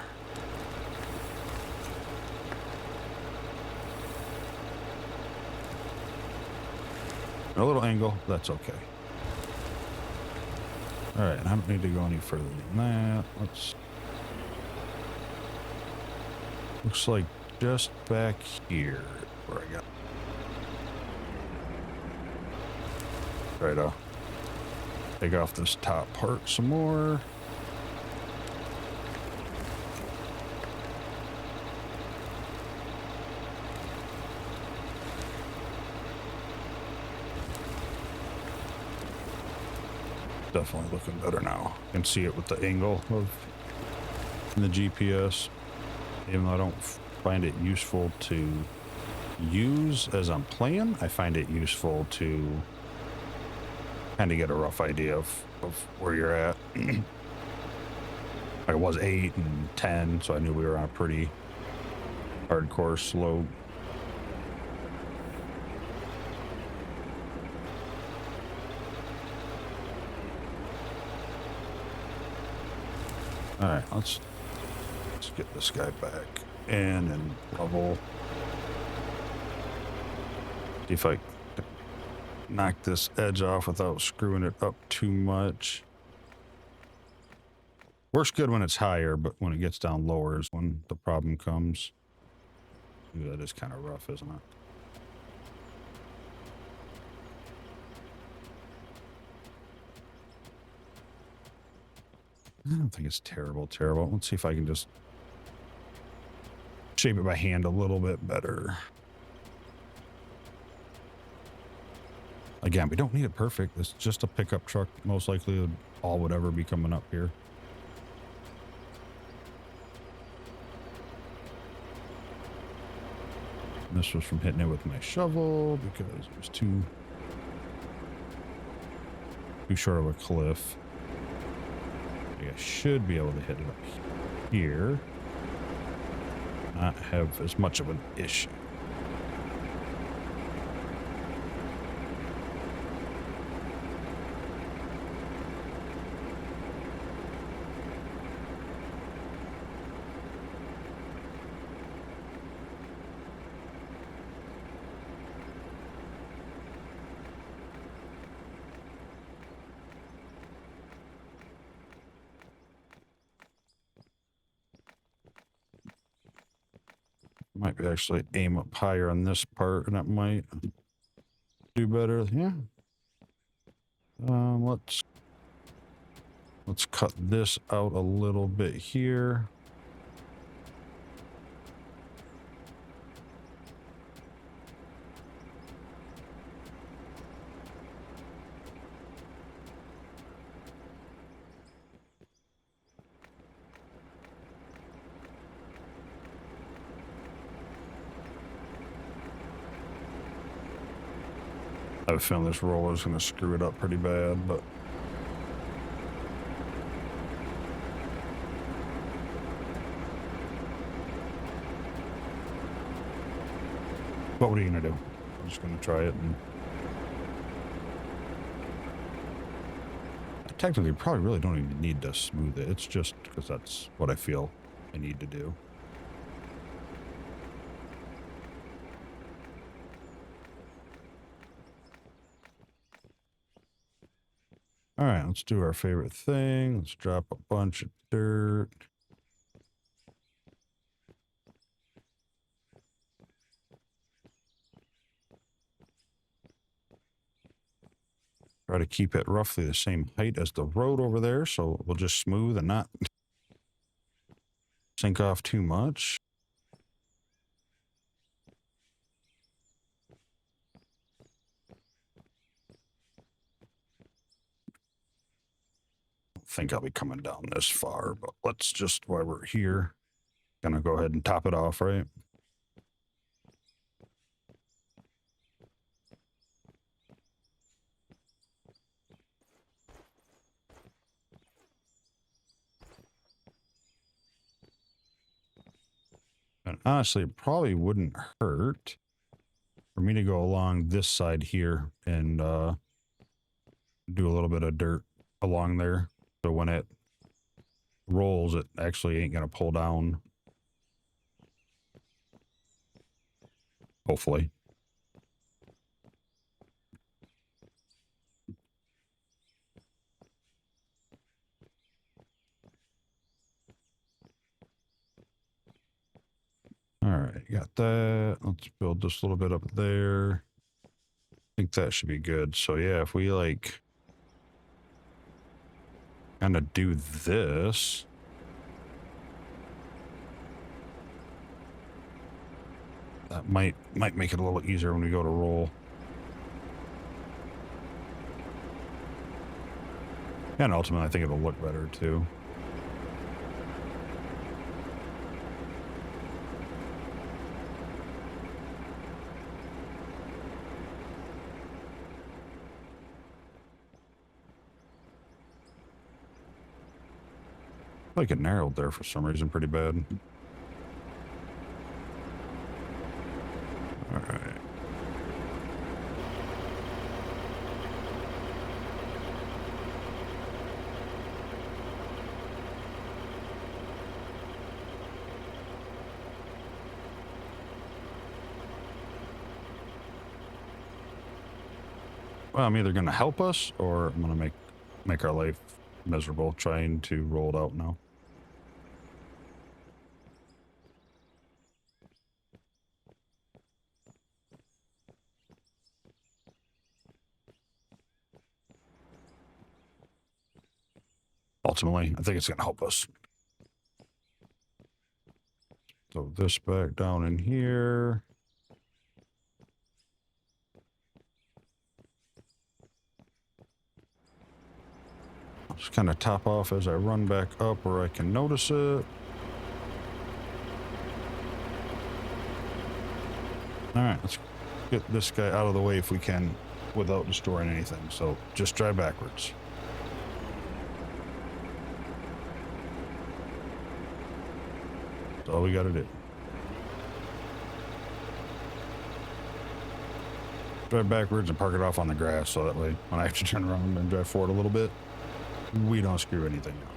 A little angle, that's okay. All right, I don't need to go any further than that. Looks like just back here where I got. Right, I'll take off this top part some more. Definitely looking better now. You can see it with the angle of the GPS. Even though I don't find it useful to use as I'm playing, I find it useful to kind of get a rough idea of where you're at. I was 8 and 10, so I knew we were on a pretty hardcore slope. All right, let's get this guy back in and level. See if I can knock this edge off without screwing it up too much. Works good when it's higher, but when it gets down lower is when the problem comes. Ooh, that is kind of rough, isn't it? I don't think it's terrible. Let's see if I can just shape it by hand a little bit better. Again, we don't need it perfect. It's just a pickup truck. Most likely all would ever be coming up here. And this was from hitting it with my shovel because it was too short of a cliff. I should be able to hit it up here. Not have as much of an issue. Might actually aim up higher on this part, and that might do better. Yeah. Let's cut this out a little bit here. I have a feeling this roller is going to screw it up pretty bad, but what are you going to do? I'm just going to try it. And I technically probably really don't even need to smooth it. It's just because that's what I feel I need to do. All right, let's do our favorite thing. Let's drop a bunch of dirt. Try to keep it roughly the same height as the road over there, so we'll just smooth and not sink off too much. I don't think I'll be coming down this far, but let's just, while we're here, gonna go ahead and top it off, right? And honestly, it probably wouldn't hurt for me to go along this side here and do a little bit of dirt along there. So when it rolls, it actually ain't going to pull down. Hopefully. All right, got that. Let's build this a little bit up there. I think that should be good. So yeah, if we like kind of do this. That might make it a little easier when we go to roll. And ultimately, I think it'll look better too. Like it narrowed there for some reason pretty bad. All right. Well, I'm either going to help us or I'm going to make our life miserable trying to roll it out now. Ultimately, I think it's going to help us. So this back down in here. Just kind of top off as I run back up where I can notice it. All right, let's get this guy out of the way if we can without destroying anything. So just drive backwards. That's all we got to do. Drive backwards and park it off on the grass so that way when I have to turn around and drive forward a little bit, we don't screw anything up.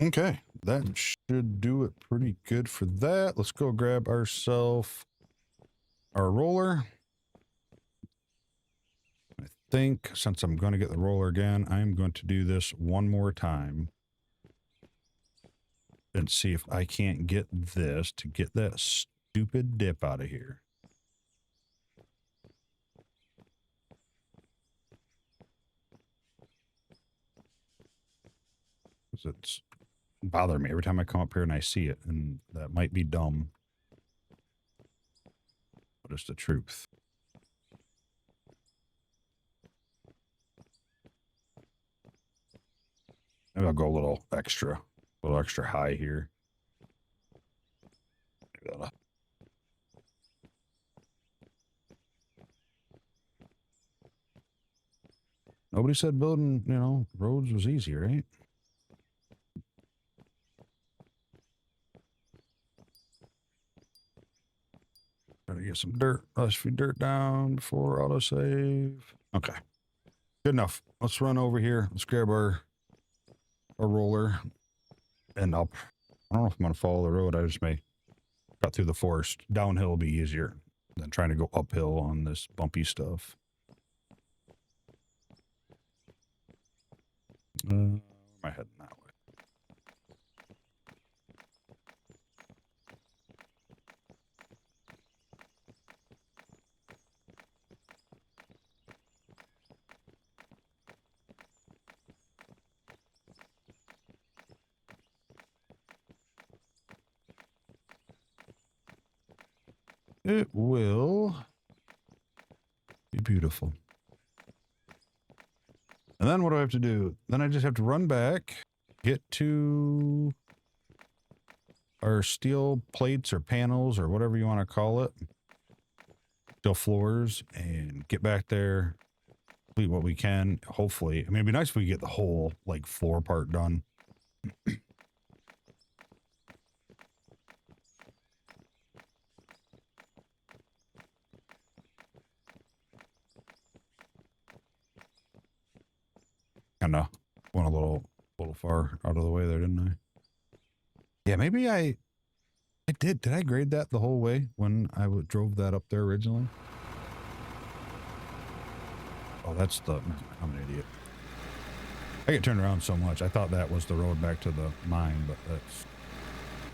Okay, that should do it pretty good for that. Let's go grab ourselves our roller. I think since I'm going to get the roller again, I'm going to do this one more time and see if I can't get this to get that stupid dip out of here. It's bothering me every time I come up here and I see it, and that might be dumb, but it's the truth. Maybe I'll go a little extra A little extra high here. Nobody said building, roads was easy, right? Gotta get some dirt. Let's feed dirt down before autosave. Okay. Good enough. Let's run over here. Let's grab our roller and up. I don't know if I'm going to follow the road. I just may cut through the forest. Downhill will be easier than trying to go uphill on this bumpy stuff. Am I heading that way? It will be beautiful. And then what do I have to do? Then I just have to run back, get to our steel plates or panels or whatever you want to call it. Steel floors, and get back there, complete what we can. Hopefully, I mean, it'd be nice if we get the whole like floor part done. Kind of went a little far out of the way there, didn't I? Yeah, maybe I did. Did I grade that the whole way when I drove that up there originally? Oh, that's the... I'm an idiot. I get turned around so much. I thought that was the road back to the mine, but that's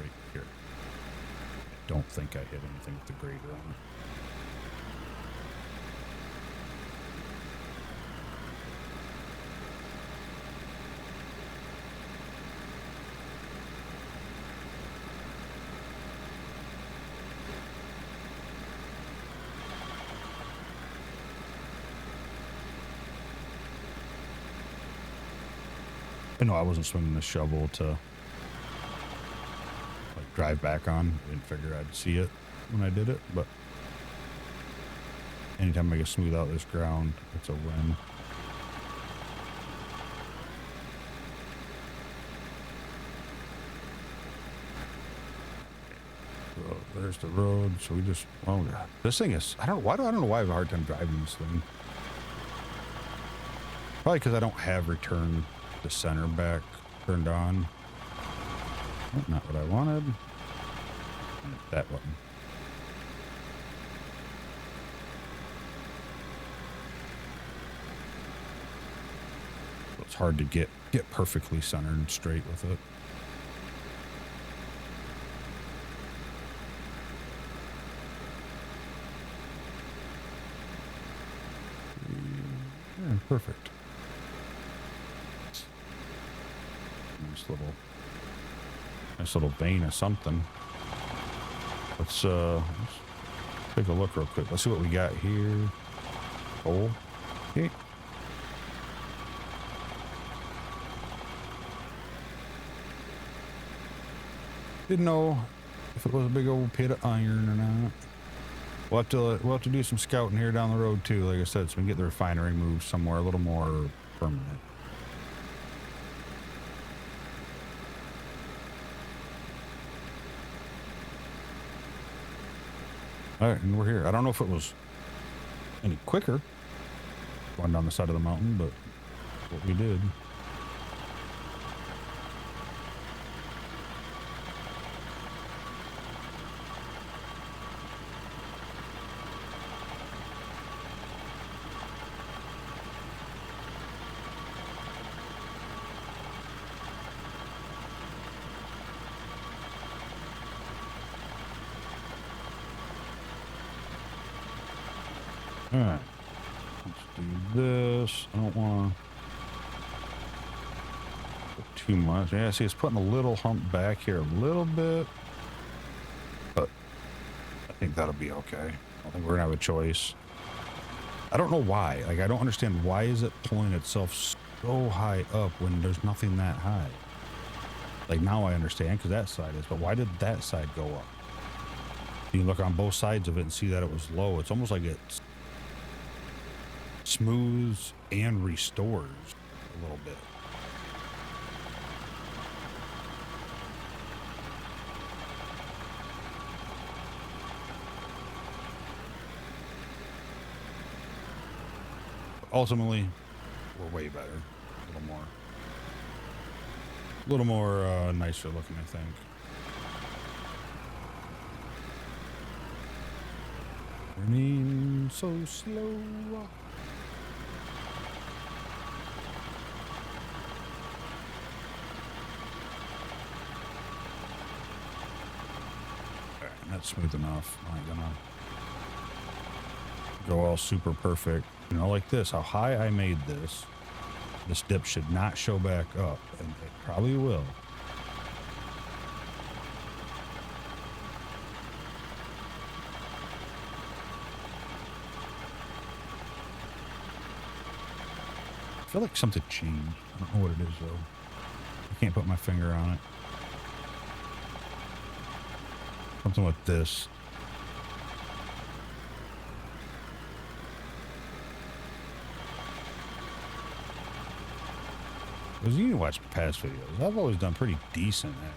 right here. I don't think I hit anything with the grader on it. I know I wasn't swinging the shovel to like drive back on. I didn't figure I'd see it when I did it, but anytime I can smooth out this ground, it's a win. So there's the road. So we just, oh God, this thing is, I don't know why I have a hard time driving this thing. Probably because I don't have return the center back turned on. Oh, not what I wanted. That button. It's hard to get perfectly centered and straight with it. Yeah, perfect. Nice little vein of something. Let's take a look real quick. Let's see what we got here. Coal. Okay. Didn't know if it was a big old pit of iron or not. We'll have to do some scouting here down the road too, like I said, so we can get the refinery moved somewhere a little more permanent. All right, and we're here. I don't know if it was any quicker going down the side of the mountain, but what we did. All right, let's do this. I don't want to put too much. Yeah, see, it's putting a little hump back here a little bit, but I think that'll be okay. I don't think we're gonna have a choice. I don't know why. Like, I don't understand why is it pulling itself so high up when there's nothing that high. Like now I understand because that side is, but why did that side go up? You look on both sides of it and see that it was low. It's almost like it smooths and restores a little bit. Ultimately, we're way better. A little more nicer looking, I think. Running so slow. Alright, that's smooth enough. I ain't gonna go all super perfect. You know, like this, how high I made this. This dip should not show back up, and it probably will. I feel like something changed. I don't know what it is, though. I can't put my finger on it. Something with this. Because you can watch past videos. I've always done pretty decent at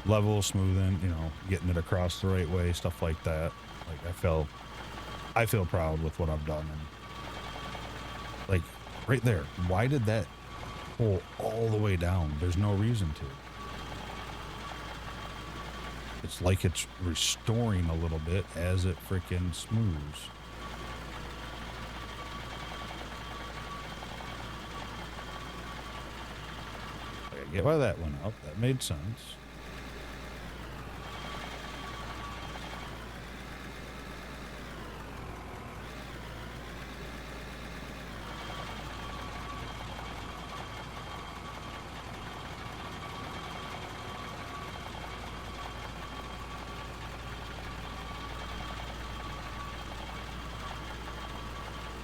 level, smoothing, you know, getting it across the right way, stuff like that. Like I feel proud with what I've done. And like right there, why did that pull all the way down? There's no reason to. It's like it's restoring a little bit as it freaking smooths. I get why that went up. That made sense.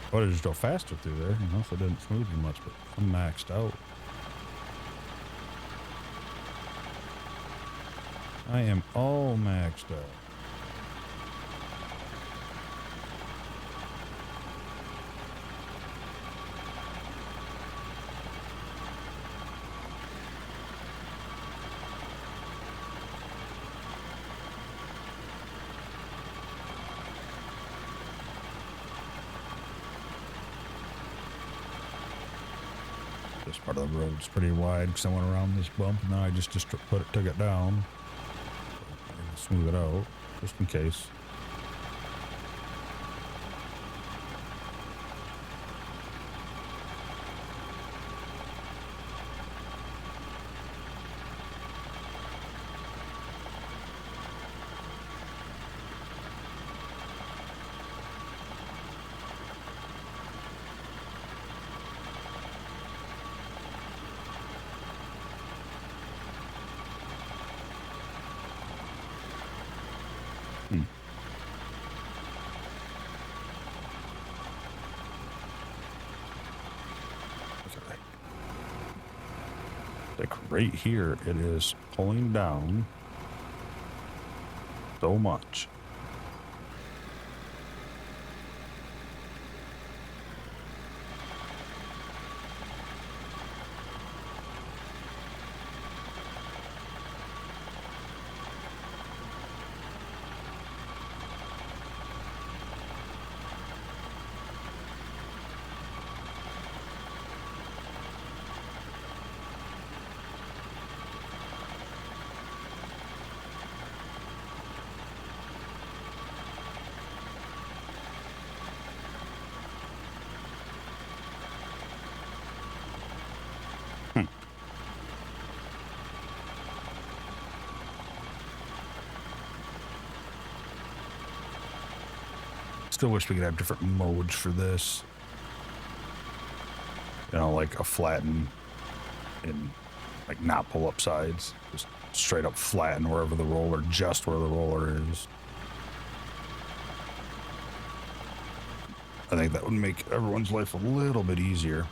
I would have just go faster through there, you know, if it didn't smooth as much, but I'm maxed out. I am all maxed out. This part of the road's pretty wide because I went around this bump and then I just took it down. Smooth it out, just in case. Like right here, it is pulling down so much. Still wish we could have different modes for this. You know, like a flatten and like not pull up sides. Just straight up flatten wherever the roller, just where the roller is. I think that would make everyone's life a little bit easier.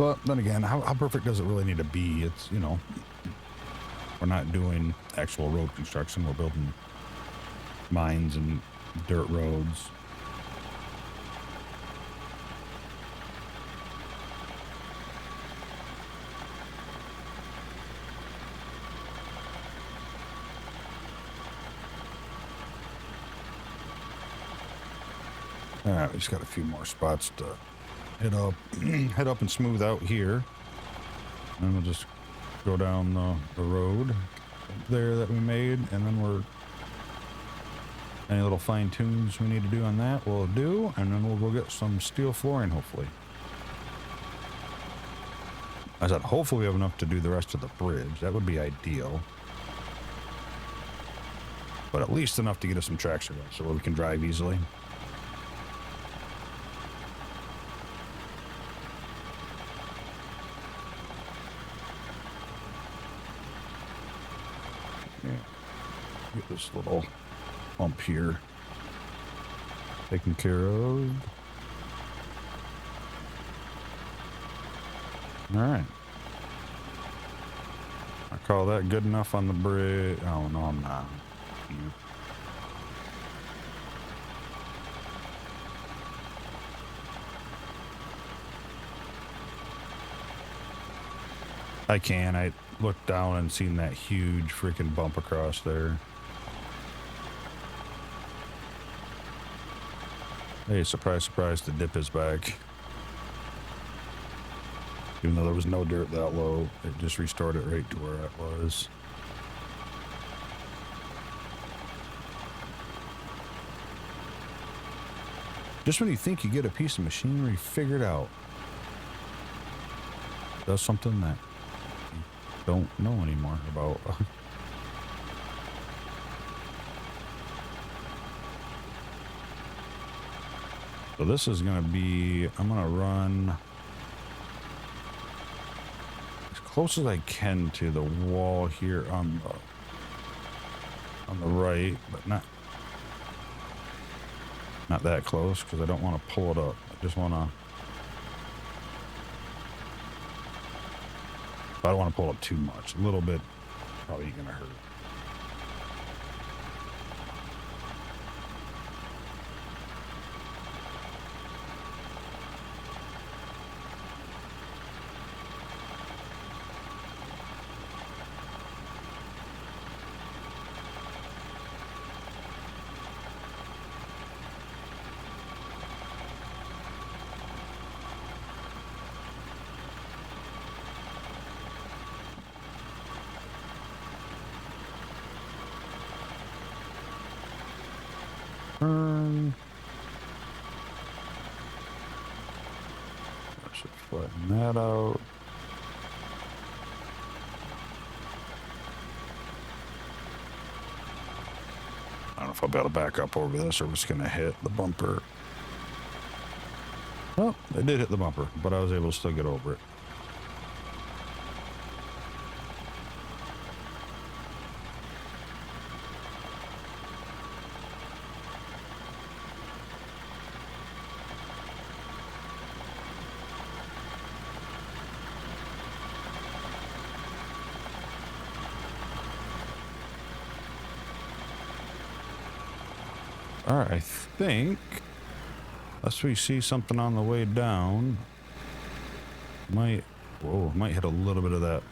But then again, how perfect does it really need to be? It's, you know, we're not doing actual road construction. We're building mines and dirt roads. All right, we just got a few more spots to head up, head up and smooth out here. And we'll just go down the road there that we made, and then we're any little fine tunes we need to do on that we'll do, and then we'll go get some steel flooring. Hopefully, I said hopefully we have enough to do the rest of the bridge. That would be ideal, but at least enough to get us some traction so we can drive easily. Get this little bump here taken care of. All right. I call that good enough on the bridge. Oh, no, I'm not. I can. I looked down and seen that huge freaking bump across there. Hey, surprise, surprise, the dip is back. Even though there was no dirt that low, it just restored it right to where it was. Just when you think you get a piece of machinery figured out, it does something that you don't know anymore about. So this is going to be, I'm going to run as close as I can to the wall here on the right, but not that close, because I don't want to pull it up. I just want to, I don't want to pull it up too much. A little bit probably going to hurt. I should flatten that out. I don't know if I'll be able to back up over this or it's going to hit the bumper. Well, it did hit the bumper, but I was able to still get over it. All right, I think, unless we see something on the way down, might hit a little bit of that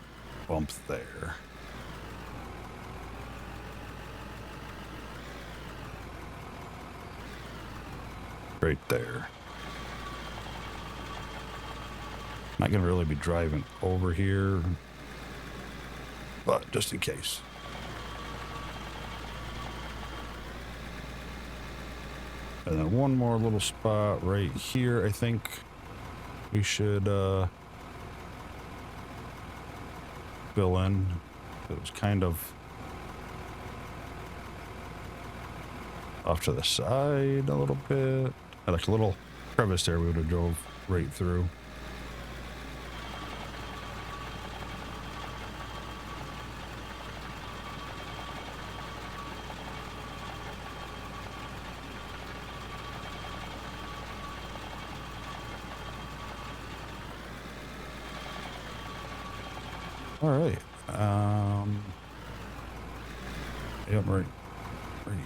bump there. Right there. Not gonna really be driving over here, but just in case. And then one more little spot right here. I think we should fill in. It was kind of off to the side a little bit. Like a little crevice there we would have drove right through. All right. Yep, right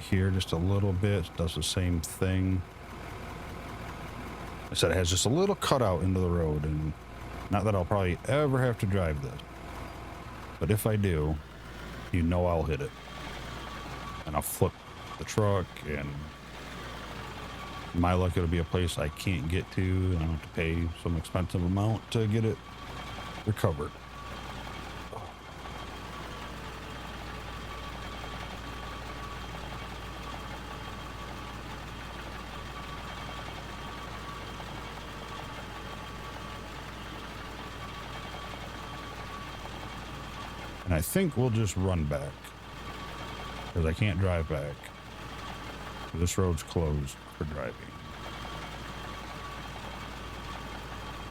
here, just a little bit. Does the same thing. I said it has just a little cutout into the road, and not that I'll probably ever have to drive this, but if I do, you know I'll hit it. And I'll flip the truck, and my luck, it'll be a place I can't get to, and I have to pay some expensive amount to get it recovered. And I think we'll just run back, because I can't drive back. This road's closed for driving.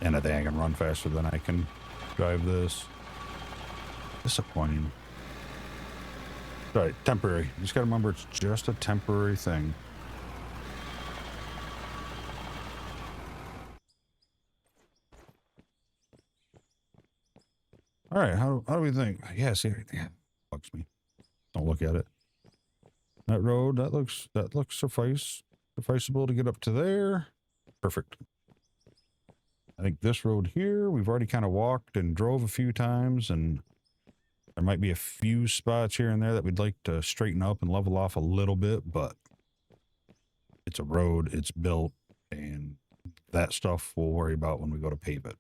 And I think I can run faster than I can drive this. Disappointing. All right, temporary. You just gotta remember it's just a temporary thing. All right, how do we think? Yeah, see, yeah, bugs me. Don't look at it. That road, that looks sufficeable to get up to there. Perfect. I think this road here, we've already kind of walked and drove a few times, and there might be a few spots here and there that we'd like to straighten up and level off a little bit, but it's a road, it's built, and that stuff we'll worry about when we go to pave it.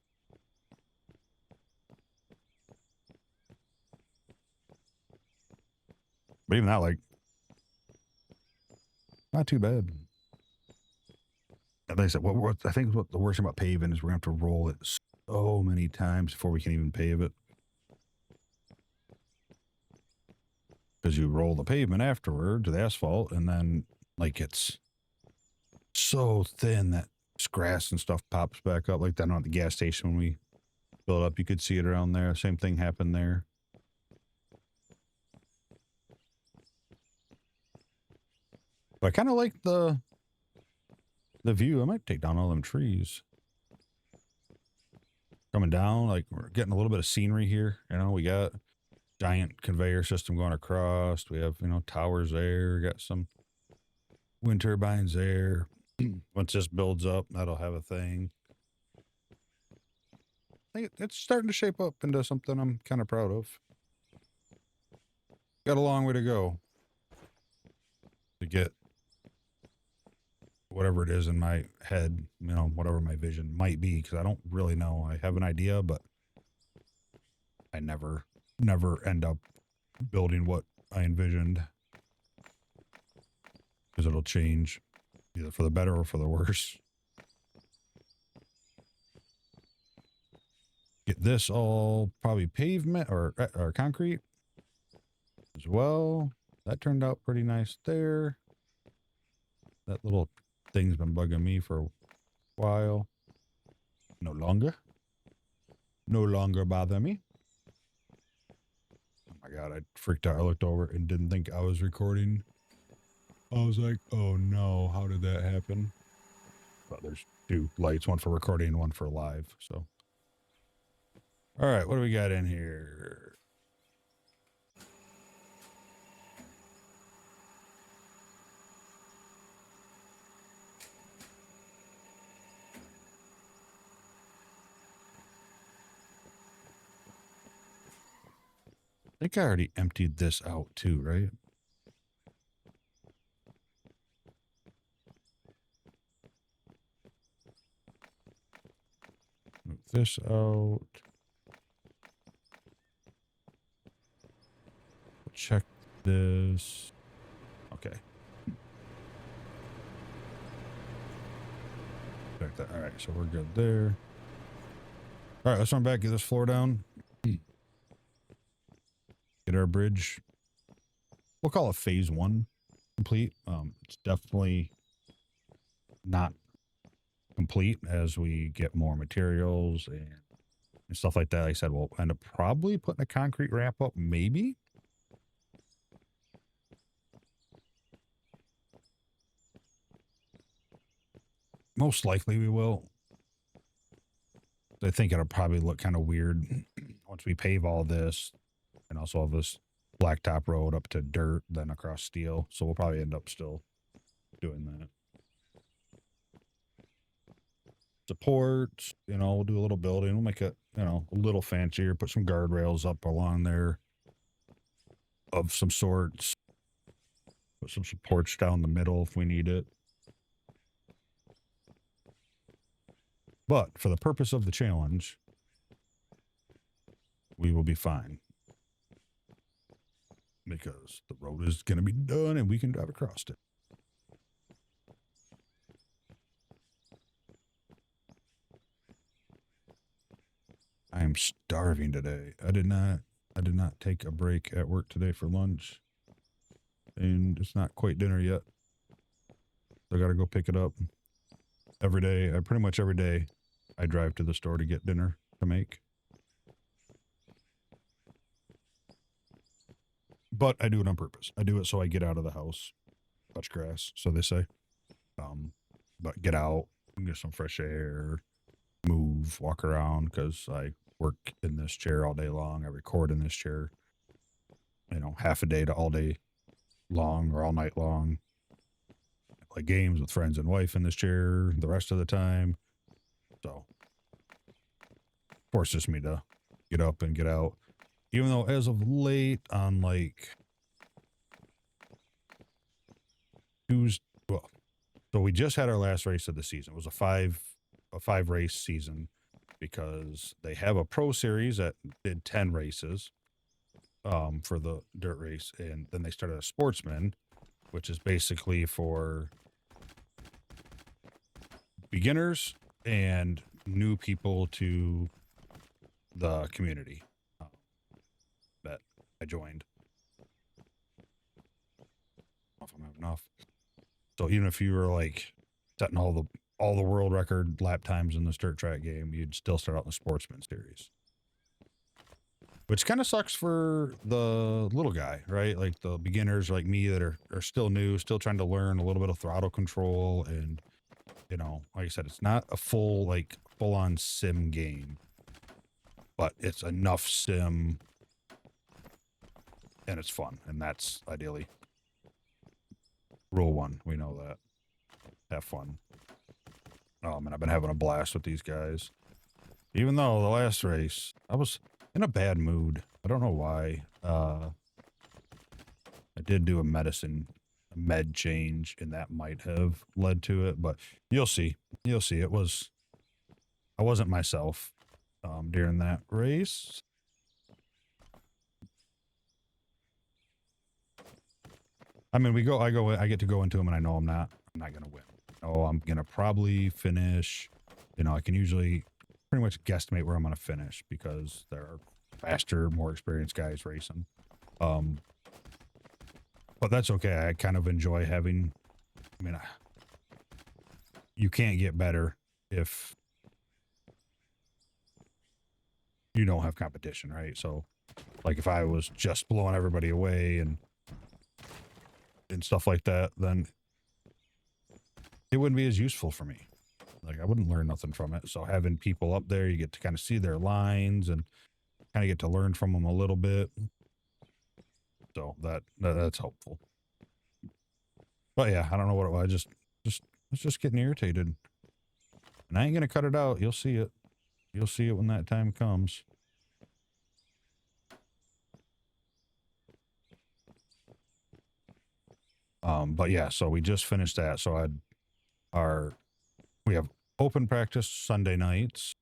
But even that, like, not too bad. Like I said, what I think what the worst thing about paving is we're going to have to roll it so many times before we can even pave it. Because you roll the pavement afterward to the asphalt, and then, like, it's so thin that grass and stuff pops back up, like that at the gas station when we fill it up. You could see it around there. Same thing happened there. But I kind of like the view. I might take down all them trees. Coming down, like we're getting a little bit of scenery here. You know, we got giant conveyor system going across. We have, you know, towers there. We got some wind turbines there. Once this builds up, that'll have a thing. I think it's starting to shape up into something I'm kind of proud of. Got a long way to go to get whatever it is in my head, you know, whatever my vision might be, because I don't really know. I have an idea, but I never end up building what I envisioned, because it'll change either for the better or for the worse. Get this all probably pavement or concrete as well. That turned out pretty nice there. That little thing's been bugging me for a while. No longer bother me. Oh my god, I freaked out. I looked over and didn't think I was recording. I was like, oh no, how did that happen? But there's two lights, one for recording and one for live. So, all right, what do we got in here? I think I already emptied this out too, right? Move this out. Check this. Okay. Check that. All right, so we're good there. All right, let's run back, get this floor down. Get our bridge. We'll call it phase 1 complete. It's definitely not complete as we get more materials and stuff like that. Like I said, we'll end up probably putting a concrete ramp up, maybe. Most likely we will. I think it'll probably look kind of weird once we pave all this and also have this blacktop road up to dirt, then across steel. So we'll probably end up still doing that. Support, we'll do a little building. We'll make it, a little fancier, put some guardrails up along there of some sorts. Put some supports down the middle if we need it. But for the purpose of the challenge, we will be fine. Because the road is going to be done and we can drive across it. I am starving today. I did not take a break at work today for lunch. And it's not quite dinner yet. I got to go pick it up. Every day, pretty much every day, I drive to the store to get dinner to make. But I do it on purpose. I do it so I get out of the house. Touch grass, so they say. But get out, get some fresh air, move, walk around, because I work in this chair all day long. I record in this chair, half a day to all day long or all night long. I play games with friends and wife in this chair the rest of the time. So forces me to get up and get out. Even though as of late on Tuesday, so we just had our last race of the season. It was a five race season because they have a pro series that did 10 races for the dirt race. And then they started a sportsman, which is basically for beginners and new people to the community that I joined. I don't know if I'm having enough. So even if you were setting all the world record lap times in this dirt track game, you'd still start out in the sportsman series. Which kind of sucks for the little guy, right? Like the beginners like me that are still new, still trying to learn a little bit of throttle control. And, like I said, it's not a full-on sim game, but it's enough sim and it's fun. And that's ideally rule one. We know that. Have fun. And I've been having a blast with these guys. Even though the last race, I was in a bad mood. I don't know why. I did do a med change, and that might have led to it, but you'll see. You'll see. I wasn't myself during that race. I mean, I get to go into them, and I know I'm not going to win. Oh, I'm going to probably finish. I can usually pretty much guesstimate where I'm going to finish because there are faster, more experienced guys racing. But that's okay. I kind of enjoy having, you can't get better if you don't have competition, right? So if I was just blowing everybody away and stuff like that, then it wouldn't be as useful for me. I wouldn't learn nothing from it. So having people up there, you get to kind of see their lines and kind of get to learn from them a little bit. So that's helpful. But yeah, I don't know what it was. I was just getting irritated. And I ain't going to cut it out. You'll see it. You'll see it when that time comes. But yeah, so we just finished that. So we have open practice Sunday nights,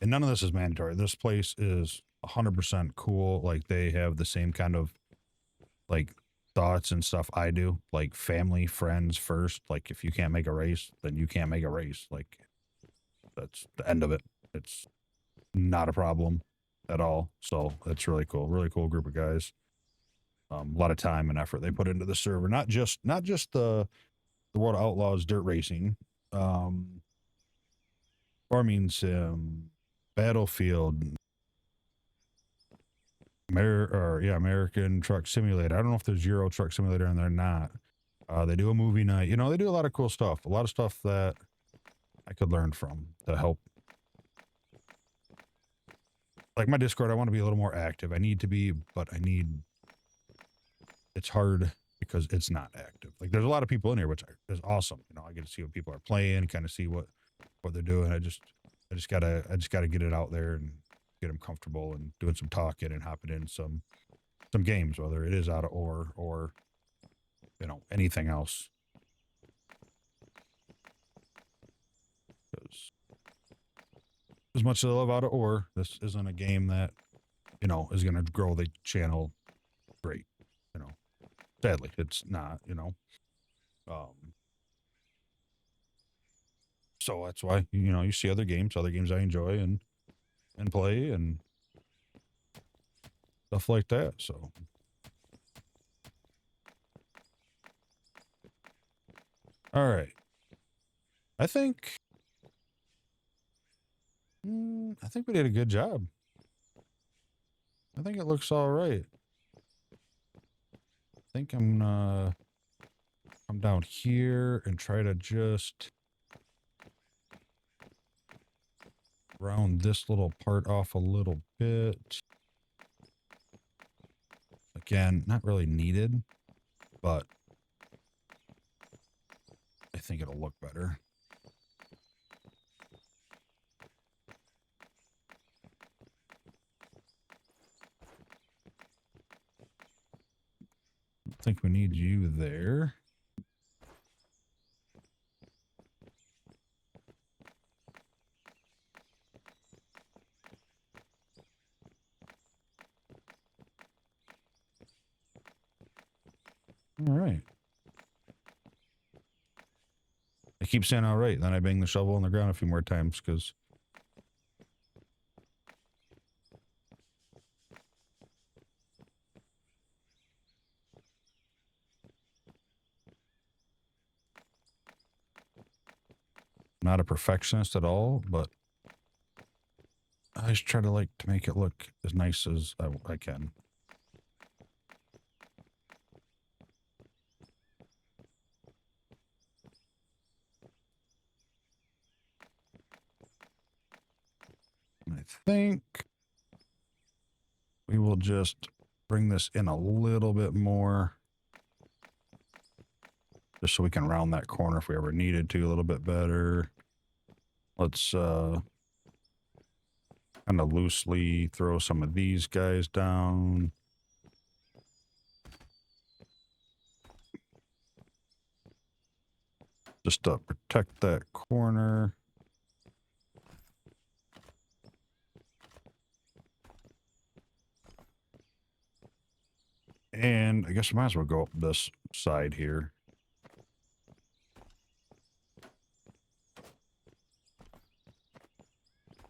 and none of this is mandatory. This place is 100% cool. They have the same kind of thoughts and stuff I do, family, friends first. If you can't make a race, then you can't make a race. That's the end of it. It's not a problem at all. So that's really cool. Really cool group of guys. A lot of time and effort they put into the server. Not just the World of Outlaws dirt racing, farming sim, Battlefield, American Truck Simulator. I don't know if there's Euro Truck Simulator and they're not. They do a movie night. They do a lot of cool stuff. A lot of stuff that I could learn from to help. like my Discord, I want to be a little more active. I need to be, but it's hard because it's not active. Like there's a lot of people in here, which is awesome. You know, I get to see what people are playing, kind of see what they're doing. I just gotta get it out there and get them comfortable and doing some talking and hopping in some games, whether it is out of or you know, anything else. 'Cause as much as I love out of or, this isn't a game that, you know, is going to grow the channel great. You know, sadly, it's not, you know. So that's why, you know, you see other games I enjoy and play and stuff like that. So all right. I think I think we did a good job. I think it looks all right. I think I'm gonna come down here and try to just round this little part off a little bit. Again, not really needed, but I think it'll look better. I think we need you there. All right. I keep saying all right, then I bang the shovel on the ground a few more times because I'm not a perfectionist at all, but I just try to like to make it look as nice as I can. And I think we will just bring this in a little bit more just so we can round that corner if we ever needed to a little bit better. Let's kind of loosely throw some of these guys down. Just to protect that corner. And I guess I might as well go up this side here.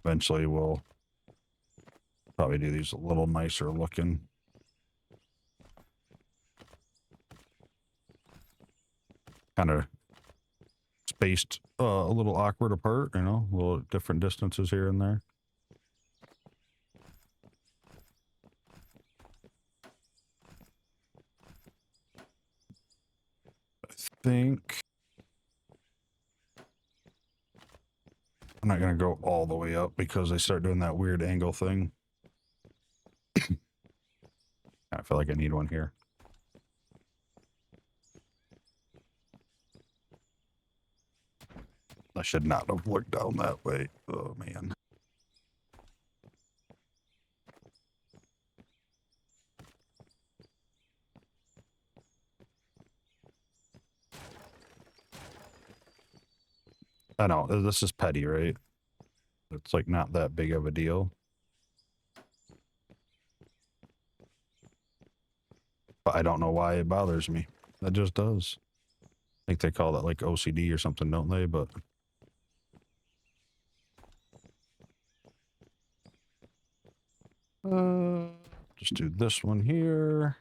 Eventually we'll probably do these a little nicer looking. Kind of spaced a little awkward apart, you know, a little different distances here and there. I think I'm not going to go all the way up because they start doing that weird angle thing. I feel like I need one here. I should not have looked down that way. Oh, man. I know, this is petty, right? It's like not that big of a deal. But I don't know why it bothers me. That just does. I think they call that like OCD or something, don't they? But just do this one here.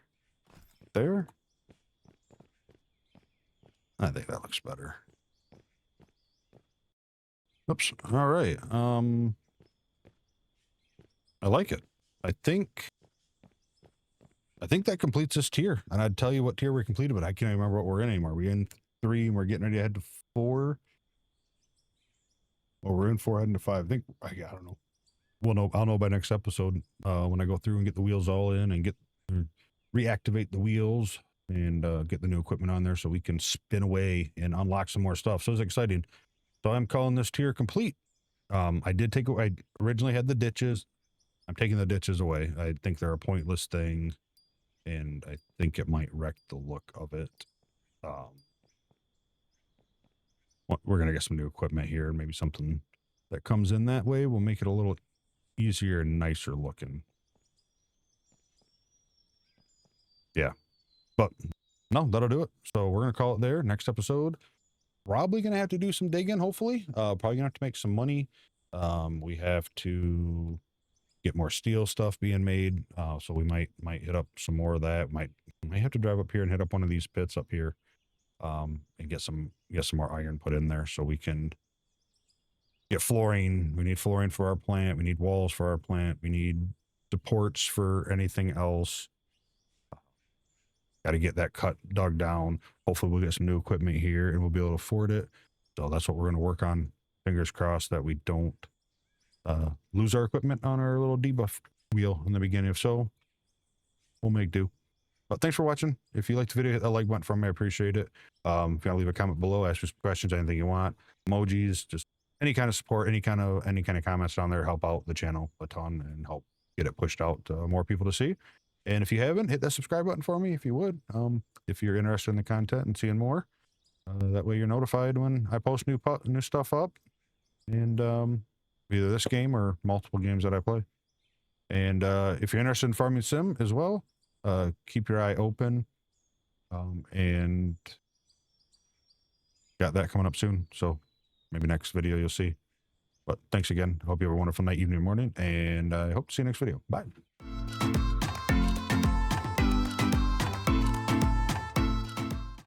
There. I think that looks better. Oops. All right. I like it. I think that completes this tier. And I'd tell you what tier we completed, but I can't remember what we're in anymore. We're in 3 and we're getting ready to head to 4. Well, we're in 4 heading to 5. I don't know. I'll know by next episode when I go through and get the wheels all in and reactivate the wheels and get the new equipment on there so we can spin away and unlock some more stuff. So it's exciting. So I'm calling this tier complete. I originally had the ditches. I'm taking the ditches away. I think they're a pointless thing, and I think it might wreck the look of it. We're going to get some new equipment here, and maybe something that comes in that way will make it a little easier and nicer looking. Yeah. But no, that'll do it. So we're going to call it there. Next episode, probably going to have to do some digging, hopefully. Probably going to have to make some money. We have to get more steel stuff being made. So we might hit up some more of that. Might have to drive up here and hit up one of these pits up here. And get some more iron put in there so we can get flooring. We need flooring for our plant. We need walls for our plant. We need supports for anything else. Got to get that dug down. Hopefully we'll get some new equipment here and we'll be able to afford it. So that's what we're going to work on. Fingers crossed that we don't lose our equipment on our little debuff wheel in the beginning. If so, we'll make do. But thanks for watching. If you liked the video, hit that like button for me. I appreciate it. If you want to leave a comment below, ask us questions, anything you want, emojis, just any kind of support, any kind of comments down there help out the channel a ton and help get it pushed out to more people to see. And if you haven't, hit that subscribe button for me if you would. If you're interested in the content and seeing more, that way you're notified when I post new stuff up, and either this game or multiple games that I play. And if you're interested in farming sim as well, keep your eye open. And got that coming up soon. So maybe next video you'll see. But thanks again. I hope you have a wonderful night, evening, morning, and I hope to see you next video. Bye.